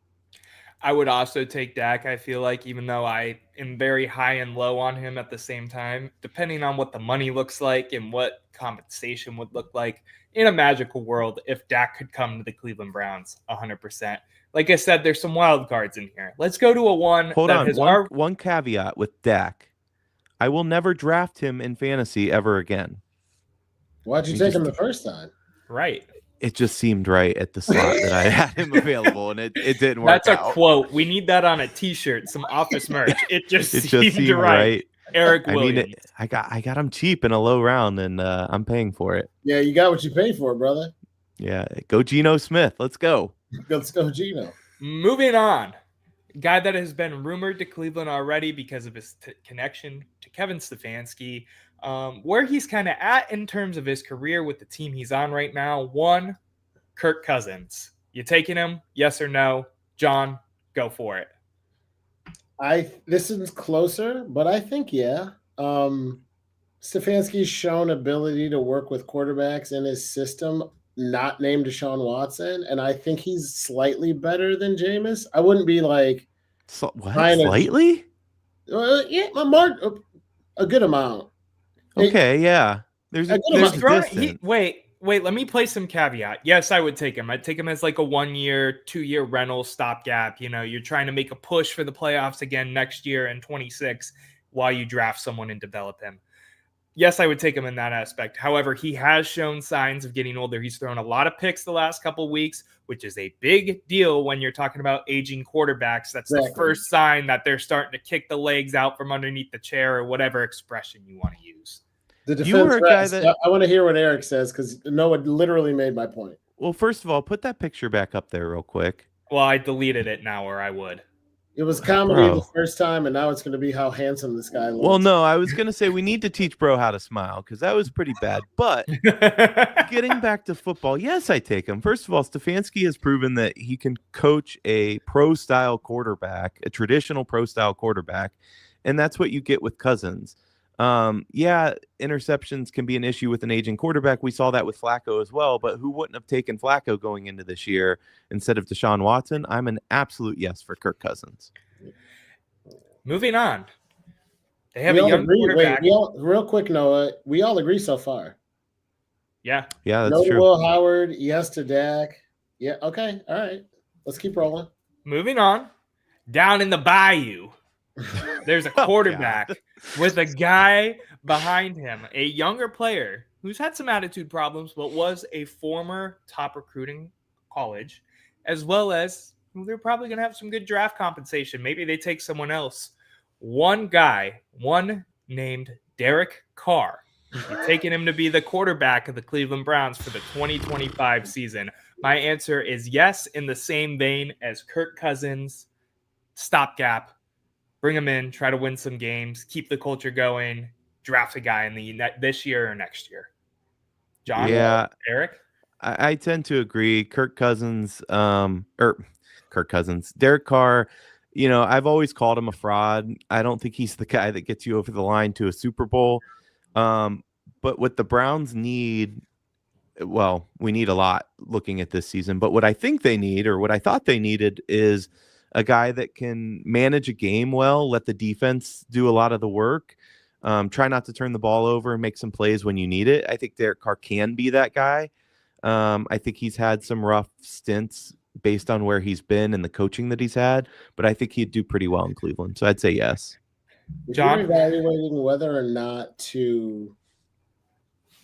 I would also take Dak, I feel like, even though I am very high and low on him at the same time, depending on what the money looks like and what compensation would look like. In a magical world, if Dak could come to the Cleveland Browns, 100%. Like I said, there's some wild cards in here. Let's go to a one. Hold on. One caveat with Dak. I will never draft him in fantasy ever again. Why'd you take him the first time? Right. It just seemed right at the slot that I had him available, and it didn't work out. That's a quote. We need that on a T-shirt, some office merch. It just seemed right. Eric Williams. I got him cheap in a low round, and I'm paying for it. Yeah, you got what you paid for, brother. Yeah, go Geno Smith. Let's go. Let's go, Geno. Moving on. Guy that has been rumored to Cleveland already because of his connection to Kevin Stefanski. Where he's kind of at in terms of his career with the team he's on right now. One, Kirk Cousins. You taking him? Yes or no? John, go for it. This is closer, but I think yeah. Stefanski's shown ability to work with quarterbacks in his system, not named Deshaun Watson, and I think he's slightly better than Jameis. I wouldn't be like slightly? Yeah, a good amount. Okay, yeah. There's a distance. Wait, let me play some caveat. Yes, I would take him. I'd take him as like a 1 year, 2 year rental stopgap. You're trying to make a push for the playoffs again next year in 26 while you draft someone and develop him. Yes, I would take him in that aspect. However, he has shown signs of getting older. He's thrown a lot of picks the last couple of weeks, which is a big deal when you're talking about aging quarterbacks. That's the first sign that they're starting to kick the legs out from underneath the chair, or whatever expression you want to use. The defense reps, I want to hear what Erik says, because Noah literally made my point. Well, first of all, put that picture back up there real quick. Well, I deleted it now, or I would. It was comedy the first time, and now it's going to be how handsome this guy looks. Well, no, I was going to say we need to teach bro how to smile, because that was pretty bad. But getting back to football, yes, I take him. First of all, Stefanski has proven that he can coach a pro-style quarterback, a traditional pro-style quarterback, and that's what you get with Cousins. Yeah, interceptions can be an issue with an aging quarterback. We saw that with Flacco as well, but who wouldn't have taken Flacco going into this year instead of Deshaun Watson? I'm an absolute yes for Kirk Cousins. Moving on. They have a young quarterback. Real quick, Noah, we all agree so far. Yeah. Yeah, that's true. No to Will Howard, yes to Dak. Yeah, okay, all right. Let's keep rolling. Moving on. Down in the bayou. There's a quarterback with a guy behind him, a younger player who's had some attitude problems, but was a former top recruiting college, as well as they're probably going to have some good draft compensation. Maybe they take someone else. One named Derek Carr. You're taking him to be the quarterback of the Cleveland Browns for the 2025 season. My answer is yes, in the same vein as Kirk Cousins. Stopgap. Bring him in, try to win some games, keep the culture going, draft a guy in this year or next year. John, Erik? I tend to agree. Derek Carr, I've always called him a fraud. I don't think he's the guy that gets you over the line to a Super Bowl. But what the Browns need, well, we need a lot looking at this season. But what I think they need, or what I thought they needed, is a guy that can manage a game well, let the defense do a lot of the work, try not to turn the ball over and make some plays when you need it. I think Derek Carr can be that guy. I think he's had some rough stints based on where he's been and the coaching that he's had, but I think he'd do pretty well in Cleveland. So I'd say yes. John, if you're evaluating whether or not to,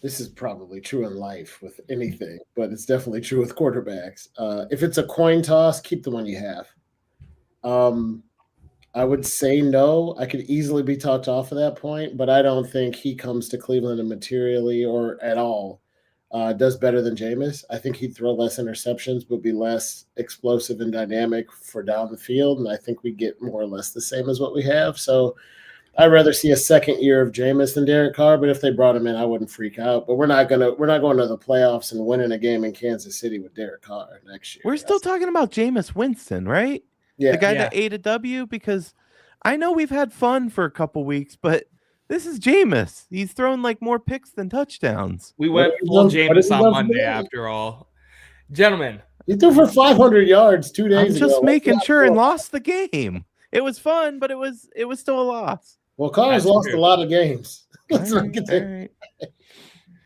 this is probably true in life with anything, but it's definitely true with quarterbacks. If it's a coin toss, keep the one you have. I would say no. I could easily be talked off of that point, but I don't think he comes to Cleveland and materially or at all does better than Jameis. I think he'd throw less interceptions, but be less explosive and dynamic for down the field, and I think we get more or less the same as what we have. So I'd rather see a second year of Jameis than Derek Carr, but if they brought him in, I wouldn't freak out. But we're not going to the playoffs and winning a game in Kansas City with Derek Carr next year. We're still talking about Jameis Winston, right? Yeah. The guy Yeah. that ate a W, because I know we've had fun for a couple weeks, but this is Jameis. He's thrown like more picks than touchdowns. We went What full have you Jameis done on for Monday me? after all. Gentlemen, He threw for 500 yards 2 days I'm ago. just making Let's sure not and go. lost the game. It was fun, but it was still a loss. Well, Carr's That's lost true. a lot of games. Let's All not right, get all there. right.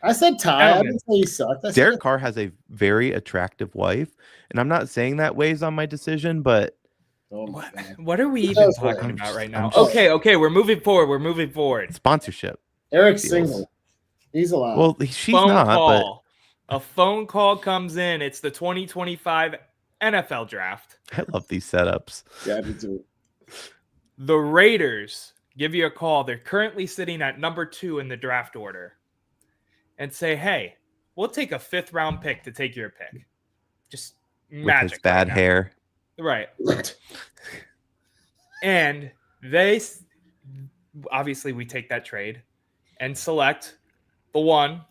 I said tie. I Gentlemen. didn't say he sucked. I said Derek Carr has a very attractive wife, and I'm not saying that weighs on my decision, but oh my God. what are we even does talking weigh? about right I'm now? just- Okay, we're moving forward. sponsorship. Eric's Deals. single. He's allowed. Well, she's Phone not, call. A phone call comes in. It's the 2025 NFL draft. but I love these setups. Yeah, I do too. The Raiders give you a call. They're currently sitting at number 2 in the draft order and say, hey, we'll take a 5th round pick to take your pick. Just With magic. his bad right now. hair. Right. And they obviously we take that trade and select the one,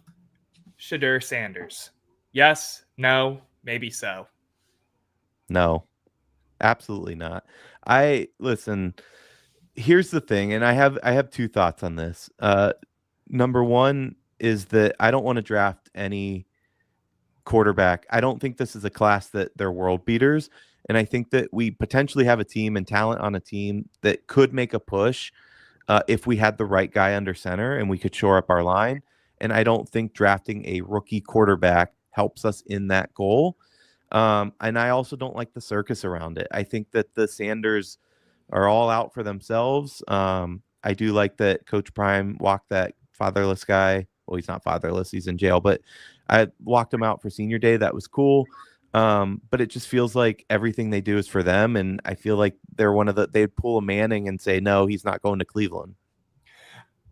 Shedeur Sanders. Yes, no, maybe so. No, absolutely not. Listen, here's the thing, and I have two thoughts on this. Number one is that I don't want to draft any quarterback. I don't think this is a class that they're world beaters. And I think that we potentially have a team and talent on a team that could make a push if we had the right guy under center and we could shore up our line. And I don't think drafting a rookie quarterback helps us in that goal. And I also don't like the circus around it. I think that the Sanders are all out for themselves. I do like that Coach Prime walked that fatherless guy. Well, he's not fatherless. He's in jail, but I walked him out for senior day. That was cool. But it just feels like everything they do is for them. And I feel like they're they'd pull a Manning and say, no, he's not going to Cleveland.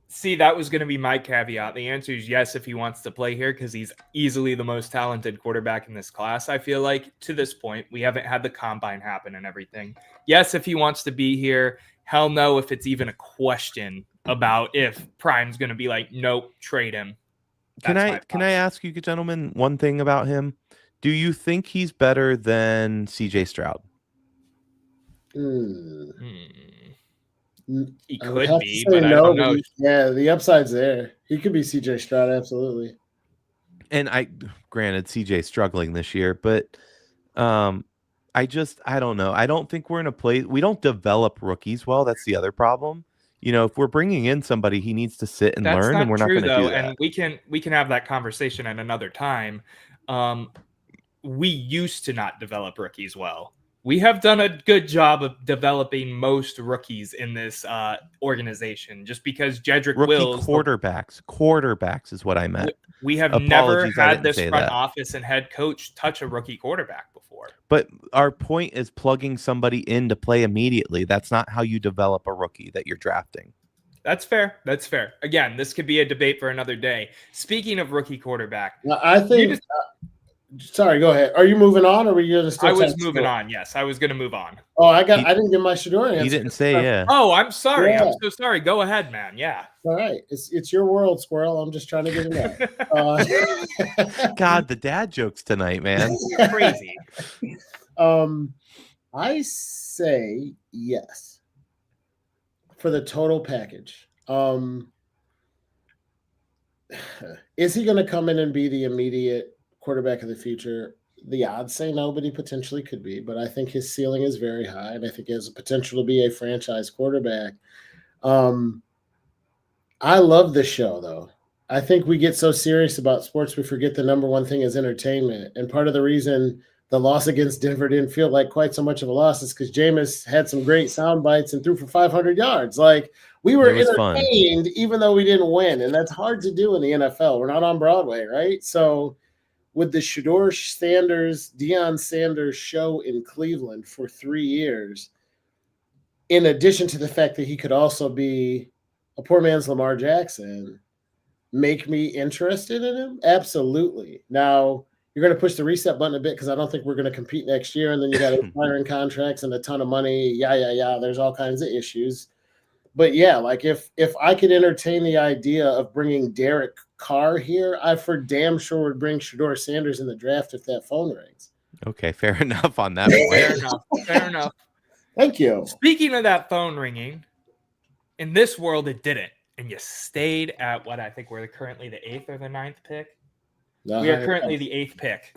See, that was going to be my caveat. The answer is yes if he wants to play here because he's easily the most talented quarterback in this class. I feel like to this point, we haven't had the combine happen and everything. Yes, if he wants to be here. Hell no if it's even a question about if Prime's going to be like, nope, trade him. Can I ask you, gentlemen, one thing about him? Do you think he's better than CJ Stroud? He I would could have to be, say but I no, don't but know. yeah, the upside's there. He could be CJ Stroud, absolutely. And granted, CJ's struggling this year, but I don't know. I don't think we're in a place. We don't develop rookies well. That's the other problem. You know, if we're bringing in somebody, he needs to sit and That's learn, not and we're not true, going to do though, that. and we can have that conversation at another time. We used to not develop rookies well. We have done a good job of developing most rookies in this organization, just because Jedrick Rookie Wills, quarterbacks is what I meant. we have Apologies, never I had didn't this say front that. office and head coach touch a rookie quarterback before. But our point is plugging somebody in to play immediately. That's not how you develop a rookie that you're drafting. That's fair. That's fair. Again, this could be a debate for another day. Speaking of rookie quarterback, Well, I think. Sorry, go ahead. Are you moving on, or were you going to still? I was moving on. Yes, I was going to move on. Oh, I didn't give my Shedeur answer. He didn't say yeah. Oh, I'm sorry. Yeah. I'm so sorry. Go ahead, man. Yeah. All right, it's your world, Squirrel. I'm just trying to get it out. God, the dad jokes tonight, man. Crazy. I say yes for the total package. Is he going to come in and be the immediate quarterback of the future? The odds say no, but he potentially could be. But I think his ceiling is very high, and I think he has the potential to be a franchise quarterback. I love this show, though. I think we get so serious about sports, we forget the number one thing is entertainment. And part of the reason the loss against Denver didn't feel like quite so much of a loss is because Jameis had some great sound bites and threw for 500 yards. Like, we were entertained even though we didn't win. And that's hard to do in the NFL. We're not on Broadway, right? So with the Shedeur Sanders, Deion Sanders show in Cleveland for 3 years, in addition to the fact that he could also be a poor man's Lamar Jackson, make me interested in him? Absolutely. Now, you're going to push the reset button a bit because I don't think we're going to compete next year. And then you got expiring contracts and a ton of money. Yeah. There's all kinds of issues. But yeah, like if I could entertain the idea of bringing Derek Carr here, I for damn sure would bring Shedeur Sanders in the draft if that phone rings. Okay, fair enough on that point. Fair enough. Thank you. Speaking of that phone ringing, in this world it didn't, and you stayed at what I think we're currently the 8th or the 9th pick. We are currently the 8th pick.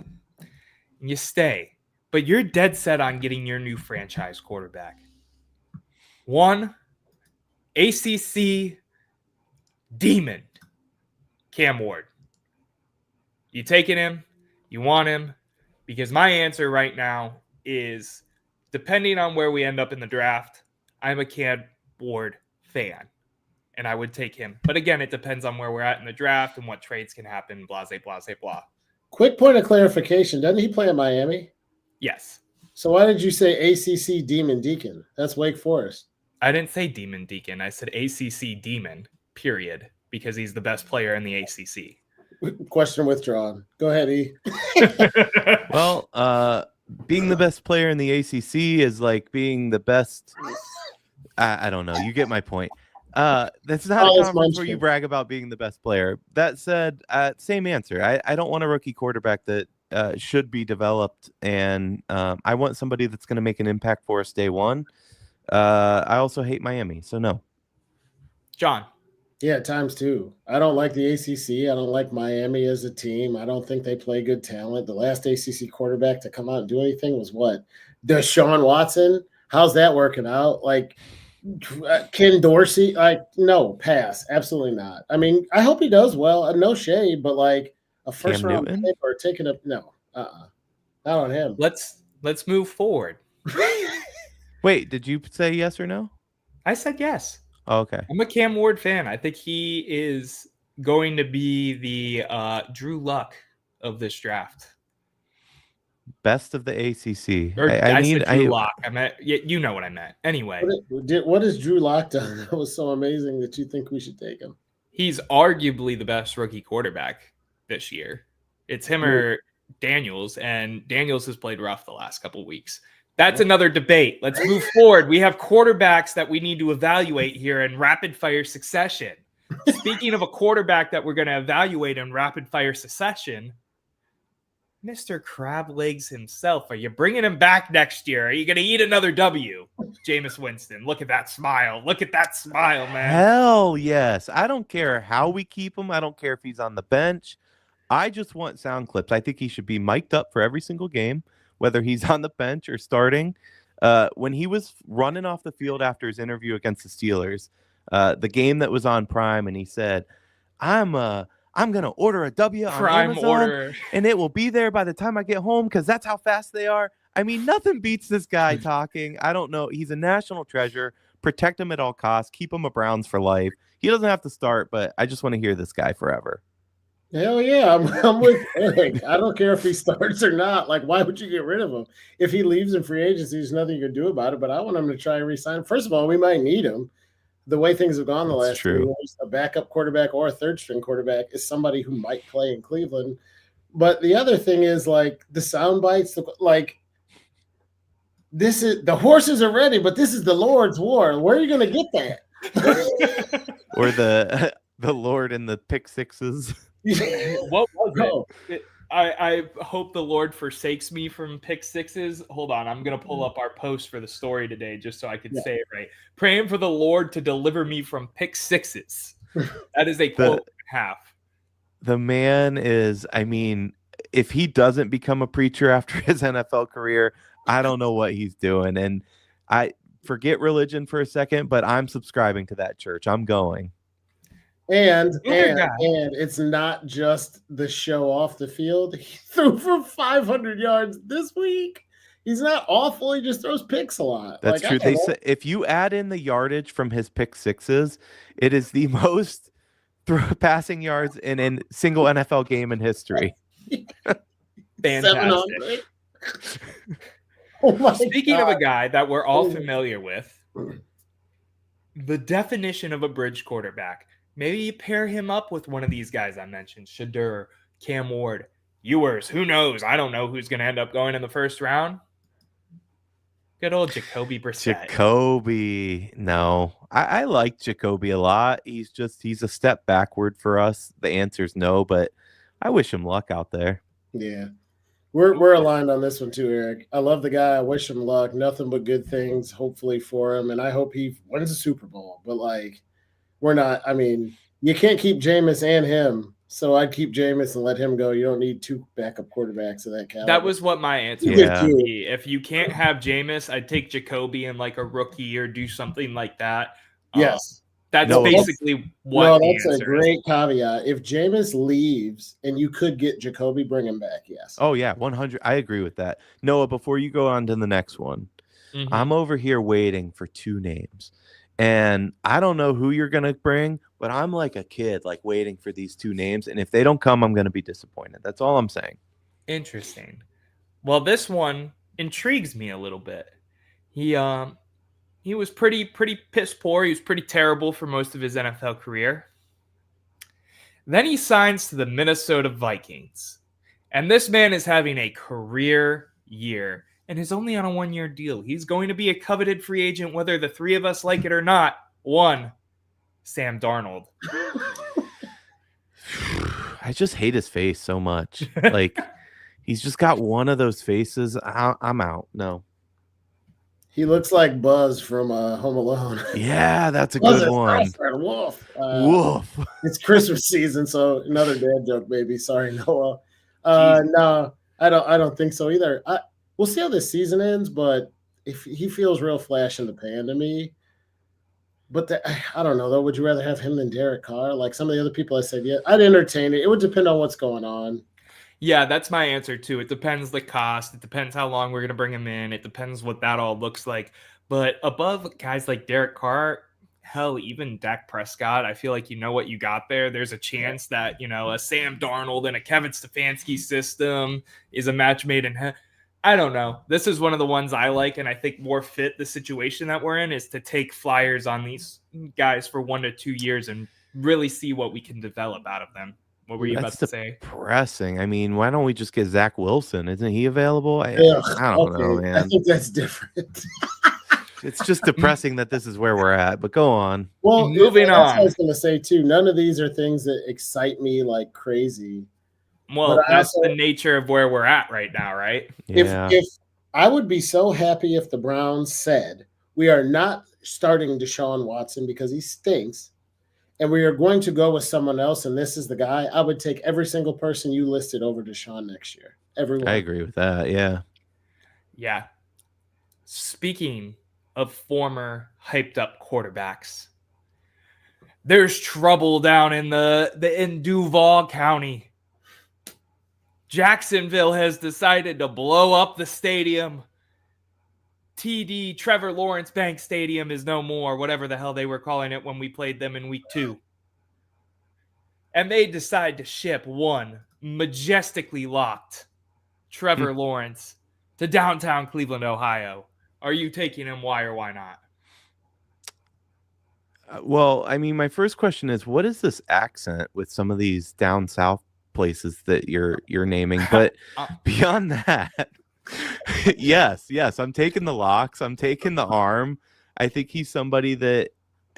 And you stay, but you're dead set on getting your new franchise quarterback. One, ACC demon, Cam Ward. You taking him? You want him? Because my answer right now is, depending on where we end up in the draft, I'm a Cam Ward fan, and I would take him. But again, it depends on where we're at in the draft and what trades can happen, blah, blah, blah, blah. Quick point of clarification. Doesn't he play at Miami? Yes. So why did you say ACC Demon Deacon? That's Wake Forest. I didn't say Demon Deacon. I said ACC Demon, period, because he's the best player in the ACC. Question withdrawn. Go ahead, E. Well, being the best player in the ACC is like being the best. I don't know. You get my point. That's not a conference where you brag about being the best player. That said, same answer. I don't want a rookie quarterback that should be developed, and I want somebody that's going to make an impact for us day one. I also hate Miami, so no. John. Yeah, times two. I don't like the ACC. I don't like Miami as a team. I don't think they play good talent. The last ACC quarterback to come out and do anything was what? Deshaun Watson? How's that working out? Like, Ken Dorsey? No, pass. Absolutely not. I mean, I hope he does well. No shade, but like a first round pick or taking a no. Not on him. Let's move forward. Wait, did you say yes or no? I said yes. Oh, okay. I'm a Cam Ward fan. I think he is going to be the Drew Luck of this draft. Best of the ACC. I said Drew Lock. I meant, you know what I meant. Anyway. What has Drew Lock done that was so amazing that you think we should take him? He's arguably the best rookie quarterback this year. It's him or Daniels, and Daniels has played rough the last couple of weeks. That's another debate. Let's move forward. We have quarterbacks that we need to evaluate here in rapid fire succession. Speaking of a quarterback that we're going to evaluate in rapid fire succession, Mr. Crab Legs himself. Are you bringing him back next year? Are you going to eat another W? Jameis Winston. Look at that smile. Look at that smile, man. Hell yes. I don't care how we keep him. I don't care if he's on the bench. I just want sound clips. I think he should be mic'd up for every single game, whether he's on the bench or starting. When he was running off the field after his interview against the Steelers, the game that was on Prime, and he said, I'm going to order a W on Prime Amazon, order, and it will be there by the time I get home because that's how fast they are. I mean, nothing beats this guy talking. I don't know. He's a national treasure. Protect him at all costs. Keep him a Browns for life. He doesn't have to start, but I just want to hear this guy forever. Hell yeah, I'm with Erik. I don't care if he starts or not. Like, why would you get rid of him? If he leaves in free agency, there's nothing you can do about it, but I want him to try and resign him. First of all, we might need him. The way things have gone the last 3 years, a backup quarterback or a third-string quarterback is somebody who might play in Cleveland. But the other thing is, like, the sound bites, like, this is – the horses are ready, but this is the Lord's war. Where are you going to get that? Or the Lord in the pick sixes. What was it? I hope the Lord forsakes me from pick sixes. Hold on. I'm going to pull up our post for the story today just so I can say it right. Praying for the Lord to deliver me from pick sixes. That is a quote and a half. The man is, I mean, if he doesn't become a preacher after his NFL career, I don't know what he's doing. And I forget religion for a second, but I'm subscribing to that church. I'm going. And it's not just the show off the field. He threw for 500 yards this week. He's not awful. He just throws picks a lot. That's true. They say if you add in the yardage from his pick sixes, it is the most passing yards in a single NFL game in history. Fantastic. Speaking of a guy that we're all familiar with, the definition of a bridge quarterback. Maybe you pair him up with one of these guys I mentioned, Shadur, Cam Ward, Ewers. Who knows? I don't know who's going to end up going in the first round. Good old Jacoby Brissett. Jacoby. No, I like Jacoby a lot. He's a step backward for us. The answer's no, but I wish him luck out there. Yeah. We're aligned on this one too, Eric. I love the guy. I wish him luck. Nothing but good things, hopefully, for him. And I hope he wins a Super Bowl. But like, we're not. I mean, you can't keep Jameis and him. So I'd keep Jameis and let him go. You don't need 2 backup quarterbacks of that caliber. That was what my answer Yeah. would be. If you can't have Jameis, I'd take Jacoby and like a rookie or do something like that. Yes. That's No, basically what No, the that's answer a great caveat. If Jameis leaves and you could get Jacoby, bring him back. Yes. Oh yeah, 100. I agree with that. Noah, before you go on to the next one, is. I'm over here waiting for 2 names. And I don't know who you're going to bring, but I'm like a kid, like waiting for these 2 names. And if they don't come, I'm going to be disappointed. That's all I'm saying. Interesting. Well, this one intrigues me a little bit. He was pretty piss poor. He was pretty terrible for most of his NFL career. Then he signs to the Minnesota Vikings. And this man is having a career year and is only on a 1-year deal. He's going to be a coveted free agent, whether the 3 of us like it or not. 1, Sam Darnold. I just hate his face so much. Like, he's just got one of those faces. I'm out. No. He looks like Buzz from Home Alone. Yeah, that's a Buzz good is one. Alfred Wolf. Woof. It's Christmas season, so another dad joke, maybe. Sorry, Noah. No, I don't think so either. We'll see how this season ends, but if he feels real flash in the pan to me. But I don't know though. Would you rather have him than Derek Carr? Like some of the other people I said, yeah, I'd entertain it. It would depend on what's going on. Yeah, that's my answer too. It depends the cost. It depends how long we're going to bring him in. It depends what that all looks like. But above guys like Derek Carr, hell, even Dak Prescott, I feel like you know what you got there. There's a chance that, a Sam Darnold and a Kevin Stefanski system is a match made in heaven. I don't know. This is one of the ones I like, and I think more fit the situation that we're in is to take flyers on these guys for 1 to 2 years and really see what we can develop out of them. What were you about to say? Depressing. I mean, why don't we just get Zach Wilson? Isn't he available? I don't know, man. I think that's different. It's just depressing that this is where we're at, but go on. Well, moving on. I was going to say, too, none of these are things that excite me like crazy. Well, that's the nature of where we're at right now, right? Yeah. If I would be so happy if the Browns said, we are not starting Deshaun Watson because he stinks, and we are going to go with someone else, and this is the guy, I would take every single person you listed over Deshaun next year. Everyone. I agree with that, yeah. Yeah. Speaking of former hyped-up quarterbacks, there's trouble down in Duval County. Jacksonville has decided to blow up the stadium. TD Trevor Lawrence Bank Stadium is no more, whatever the hell they were calling it when we played them in week 2. And they decide to ship one majestically locked Trevor Lawrence to downtown Cleveland, Ohio. Are you taking him? Why or why not? Well, I mean, my first question is, what is this accent with some of these down south places that you're naming? But beyond that, yes, I'm taking the locks. I'm taking the arm. I think he's somebody that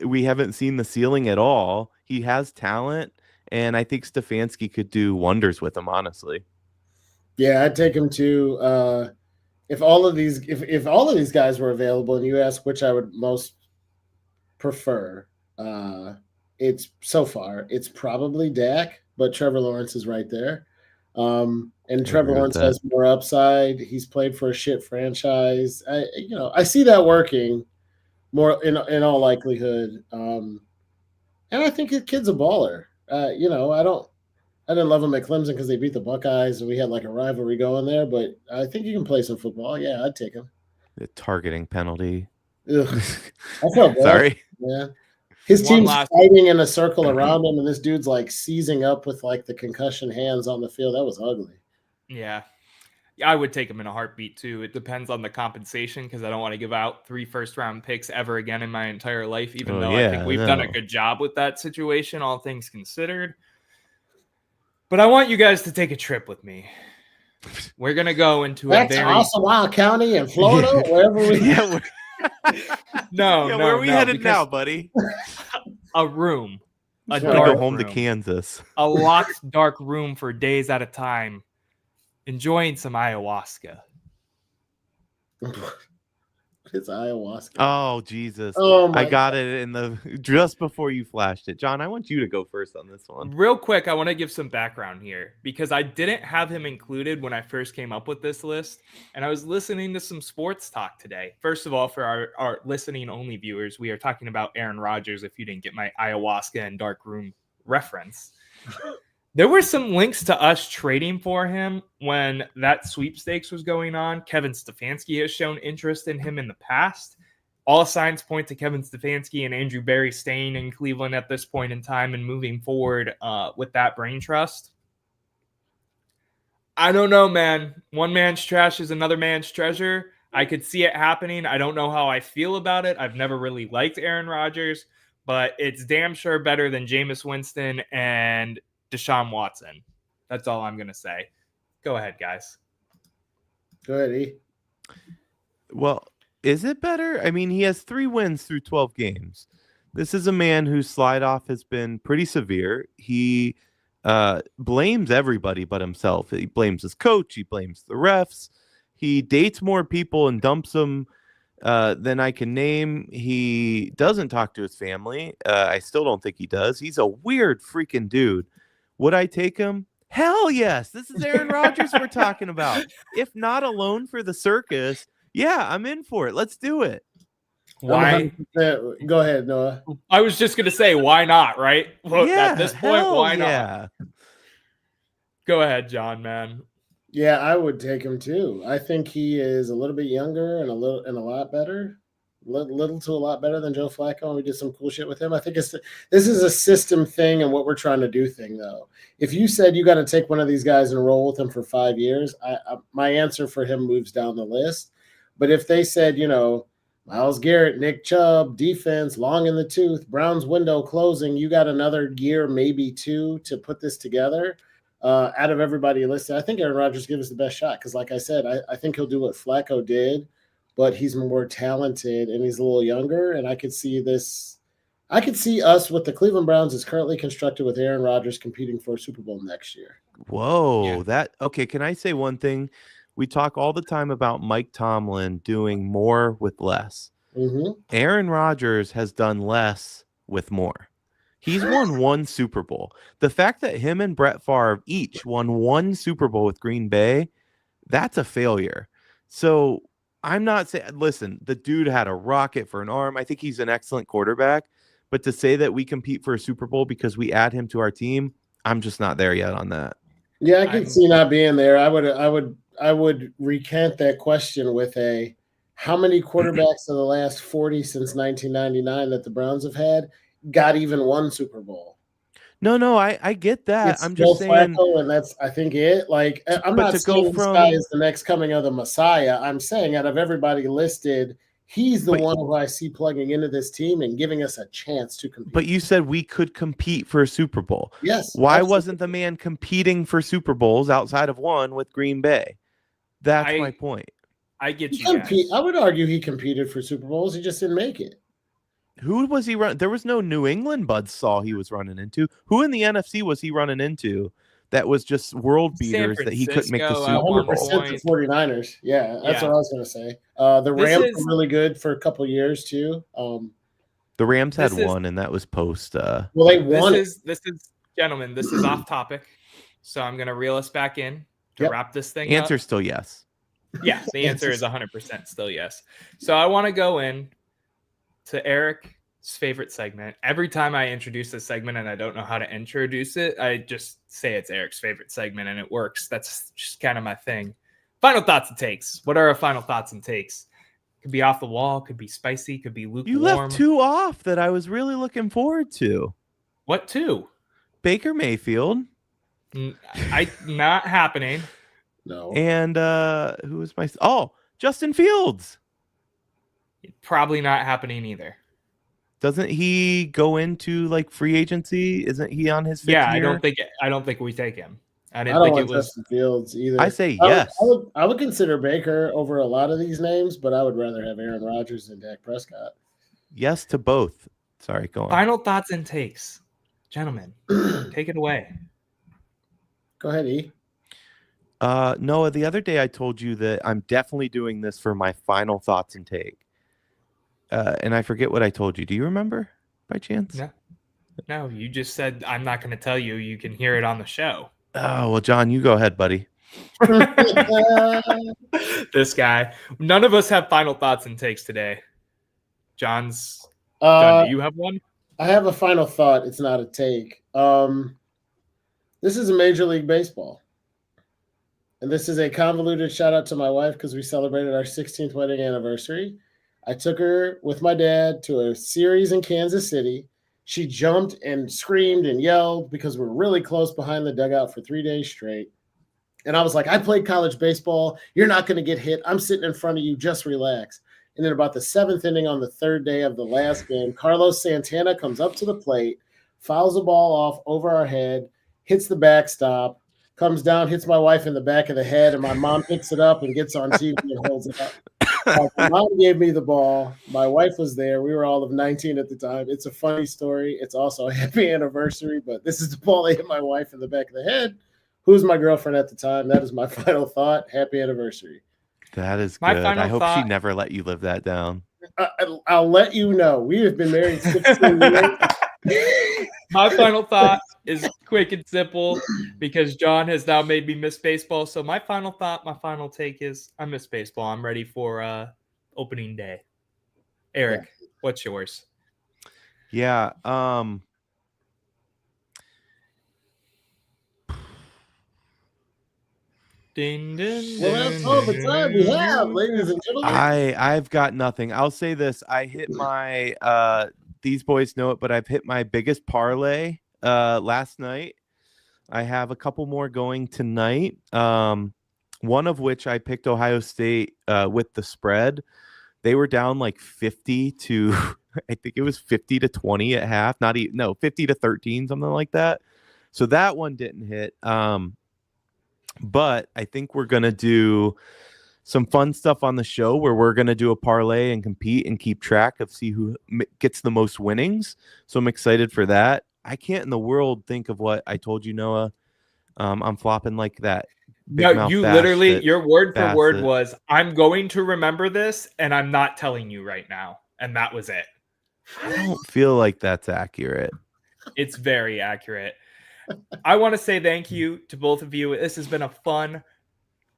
we haven't seen the ceiling at all. He has talent, and I think Stefanski could do wonders with him, honestly. Yeah, I'd take him too. If all of these guys were available, and you ask which I would most prefer, it's probably Dak, but Trevor Lawrence is right there. And Trevor Lawrence has more upside. He's played for a shit franchise. I see that working more in all likelihood. And I think the kid's a baller. I didn't love him at Clemson because they beat the Buckeyes and we had like a rivalry going there, but I think he can play some football. Yeah, I'd take him. The targeting penalty. Ugh. I felt bad. Sorry. Yeah. His team's fighting in a circle around him, and this dude's like seizing up with like the concussion hands on the field. That was ugly. Yeah. I would take him in a heartbeat too. It depends on the compensation because I don't want to give out 3 first-round picks ever again in my entire life, even though I think we've done a good job with that situation, all things considered. But I want you guys to take a trip with me. We're going to go into Ossawa County in Florida, wherever we No, where are we headed now, buddy? A room. Go home to Kansas. A locked, dark room for days at a time. enjoying some ayahuasca. It's ayahuasca. Oh, Jesus. Oh my I got it in the just before you flashed it. John, I want you to go first on this one. Real quick, I want to give some background here because I didn't have him included when I first came up with this list. And I was listening to some sports talk today. First of all, for our listening only viewers, we are talking about Aaron Rodgers, if you didn't get my ayahuasca and dark room reference. There were some links to us trading for him when that sweepstakes was going on. Kevin Stefanski has shown interest in him in the past. All signs point to Kevin Stefanski and Andrew Berry staying in Cleveland at this point in time and moving forward with that brain trust. I don't know, man. One man's trash is another man's treasure. I could see it happening. I don't know how I feel about it. I've never really liked Aaron Rodgers, but it's damn sure better than Jameis Winston and Deshaun Watson. That's all I'm going to say. Go ahead, guys. Go ahead, E. Well, is it better? I mean, he has 3 wins through 12 games. This is a man whose slide off has been pretty severe. He blames everybody but himself. He blames his coach. He blames the refs. He dates more people and dumps them than I can name. He doesn't talk to his family. I still don't think he does. He's a weird freaking dude. Would I take him? Hell yes. This is Aaron Rodgers we're talking about. If not alone for the circus, yeah, I'm in for it. Let's do it. Why? Go ahead, Noah. I was just going to say, why not, right? Look, Yeah, at this point, why yeah. not? Go ahead, John, man. Yeah, I would take him too. I think he is a little bit younger and a lot better. Little to a lot better than Joe Flacco, and we did some cool shit with him. I think this is a system thing and what we're trying to do thing, though. If you said you got to take one of these guys and roll with him for 5 years, my answer for him moves down the list. But if they said, Myles Garrett, Nick Chubb, defense, long in the tooth, Browns window closing, you got another year, maybe 2, to put this together. Out of everybody listed, I think Aaron Rodgers gives us the best shot because, like I said, I think he'll do what Flacco did, but he's more talented and he's a little younger. And I could see this. I could see us with the Cleveland Browns is currently constructed with Aaron Rodgers competing for a Super Bowl next year. Whoa, okay. Can I say one thing? We talk all the time about Mike Tomlin doing more with less. Mm-hmm. Aaron Rodgers has done less with more. He's won 1 Super Bowl. The fact that him and Brett Favre each won 1 Super Bowl with Green Bay, that's a failure. So I'm not saying, listen, the dude had a rocket for an arm. I think he's an excellent quarterback. But to say that we compete for a Super Bowl because we add him to our team, I'm just not there yet on that. Yeah, I can see not being there. I would recant that question with how many quarterbacks in the last 40 since 1999 that the Browns have had got even 1 Super Bowl? No, I get that. It's I'm just saying, Flacco, and that's I think it. Like I'm not saying this guy is the next coming of the Messiah. I'm saying out of everybody listed, he's the one who I see plugging into this team and giving us a chance to compete. But you said we could compete for a Super Bowl. Yes. Why wasn't the man competing for Super Bowls outside of one with Green Bay? That's my point. I get you guys. I would argue he competed for Super Bowls. He just didn't make it. Who was he running? There was no New England buzzsaw he was running into. Who in the NFC was he running into that was just world beaters that he couldn't make the Super Bowl? 100% the 49ers. Yeah, that's what I was going to say. The Rams were really good for a couple years too. The Rams had one, and that was post. Well, they won. This is gentlemen, this is off topic. So I'm going to reel us back in to wrap this thing Answer up. still yes. Yeah, the answer is 100% still yes. So I want to go in to Eric's favorite segment. Every time I introduce this segment and I don't know how to introduce it, I just say it's Eric's favorite segment and it works. That's just kind of my thing. Final thoughts and takes. What are our final thoughts and takes? Could be off the wall, could be spicy, could be lukewarm. You left 2 off that I was really looking forward to. What 2? Baker Mayfield. Not happening. No. And who was my... Oh, Justin Fields. Probably not happening either. Doesn't he go into like free agency? Isn't he on his 5th year? I don't think we take him. I don't think it was Justin Fields either. I say yes. I would consider Baker over a lot of these names, but I would rather have Aaron Rodgers than Dak Prescott. Yes to both. Sorry, go on. Final thoughts and takes. Gentlemen, take it away. Go ahead, E. Noah, the other day I told you that I'm definitely doing this for my final thoughts and take. And I forget what I told you. Do you remember by chance? No, you just said I'm not going to tell you. You can hear it on the show. Oh, well, John, you go ahead, buddy. This guy. None of us have final thoughts and takes today. John's done. Do you have one? I have a final thought. It's not a take. This is a Major League Baseball. And this is a convoluted shout out to my wife because we celebrated our 16th wedding anniversary. I took her with my dad to a series in Kansas City. She jumped and screamed and yelled because we're really close behind the dugout for 3 days straight. And I was like, I played college baseball. You're not going to get hit. I'm sitting in front of you. Just relax. And then about the 7th inning on the 3rd day of the last game, Carlos Santana comes up to the plate, fouls the ball off over our head, hits the backstop, comes down, hits my wife in the back of the head, and my mom picks it up and gets on TV and holds it up. My mom gave me the ball. My wife was there. We were all of 19 at the time. It's a funny story. It's also a happy anniversary, but this is the ball that hit my wife in the back of the head. Who's my girlfriend at the time? That is my final thought. Happy anniversary. That is good. I hope she never let you live that down. I'll let you know. We have been married 16 years. My final thought is quick and simple because John has now made me miss baseball. So my final thought, my final take is I miss baseball. I'm ready for opening day. Erik, what's yours? Yeah. Ding, ding, Well, that's all the time we have, ladies and gentlemen. I've got nothing. I'll say this. I hit my these boys know it, but I've hit my biggest parlay last night. I have a couple more going tonight. One of which I picked Ohio State with the spread. They were down like 50 to I think it was 50 to 20 at half. 50 to 13, something like that. So that one didn't hit. But I think we're going to do some fun stuff on the show where we're going to do a parlay and compete and keep track of see who gets the most winnings. So I'm excited for that. I can't in the world think of what I told you, Noah. I'm flopping like that. No, you literally, your word for word was, I'm going to remember this and I'm not telling you right now. And that was it. I don't feel like that's accurate. It's very accurate. I want to say thank you to both of you. This has been a fun,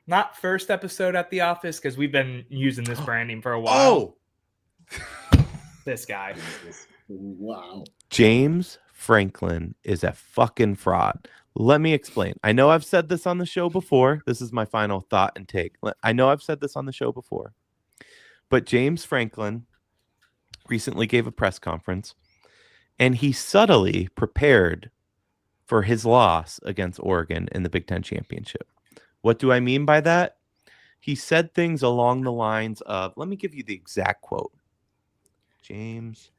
not first episode at the office because we've been using this branding for a while. This guy. Wow. James Franklin is a fucking fraud. Let me explain. I know I've said this on the show before. This is my final thought and take. I know I've said this on the show before. But James Franklin recently gave a press conference and he subtly prepared for his loss against Oregon in the Big Ten Championship. What do I mean by that? He said things along the lines of, let me give you the exact quote. James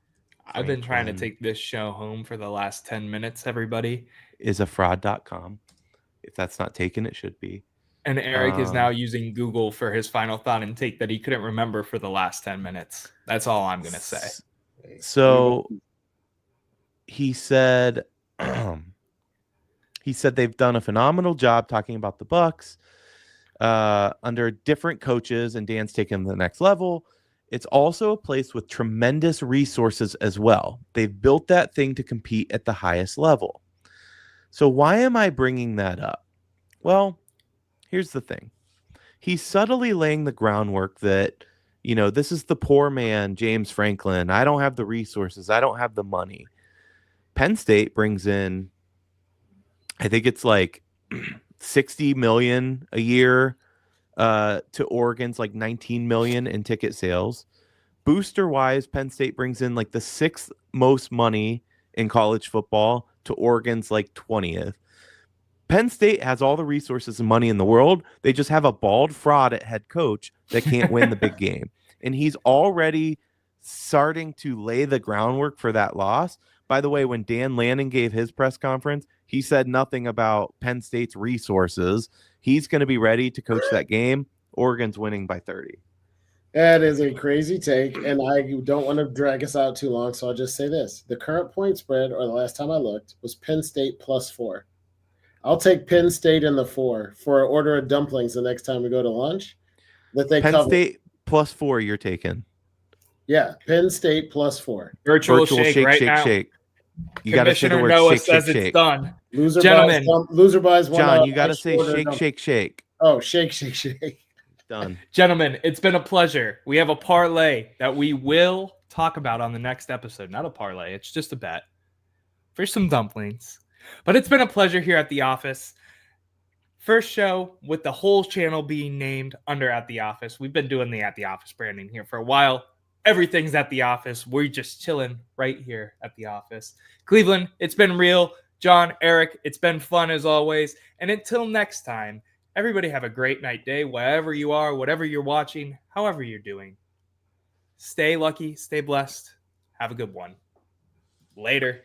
Franklin I've been trying to take this show home for the last 10 minutes, everybody. Is a fraud.com. If that's not taken, it should be. And Erik is now using Google for his final thought and take that he couldn't remember for the last 10 minutes. That's all I'm going to say. So he said... He said they've done a phenomenal job talking about the Bucks under different coaches, and Dan's taken them to the next level. It's also a place with tremendous resources as well. They've built that thing to compete at the highest level. So why am I bringing that up? Well, here's the thing. He's subtly laying the groundwork that, this is the poor man, James Franklin. I don't have the resources. I don't have the money. Penn State brings in, I think it's like 60 million a year to Oregon's like 19 million in ticket sales. Booster wise, Penn State brings in like the 6th most money in college football to Oregon's like 20th. Penn State has all the resources and money in the world. They just have a bald fraud at head coach that can't win the big game. And he's already starting to lay the groundwork for that loss. By the way, when Dan Lanning gave his press conference, he said nothing about Penn State's resources. He's going to be ready to coach that game. Oregon's winning by 30. That is a crazy take, and I don't want to drag us out too long, so I'll just say this. The current point spread, or the last time I looked, was Penn State +4. I'll take Penn State in the 4 for an order of dumplings the next time we go to lunch. That they Penn cover. State +4 you're taking. Yeah, Penn State +4. Virtual shake right now. Shake. You got to say the Commissioner word Noah shake, says shake, it's shake. done. Loser buys one. John, you got to extra say order of shake, dumplings. shake, shake. Oh, shake, shake, shake. Done. Gentlemen, it's been a pleasure. We have a parlay that we will talk about on the next episode. Not a parlay, it's just a bet for some dumplings. But it's been a pleasure here at the office. First show with the whole channel being named under At the Office. We've been doing the At the Office branding here for a while. Everything's at the office. We're just chilling right here at the office. Cleveland, it's been real. John, Erik, it's been fun as always. And until next time, everybody have a great night, day, wherever you are, whatever you're watching, however you're doing. Stay lucky, stay blessed. Have a good one. Later.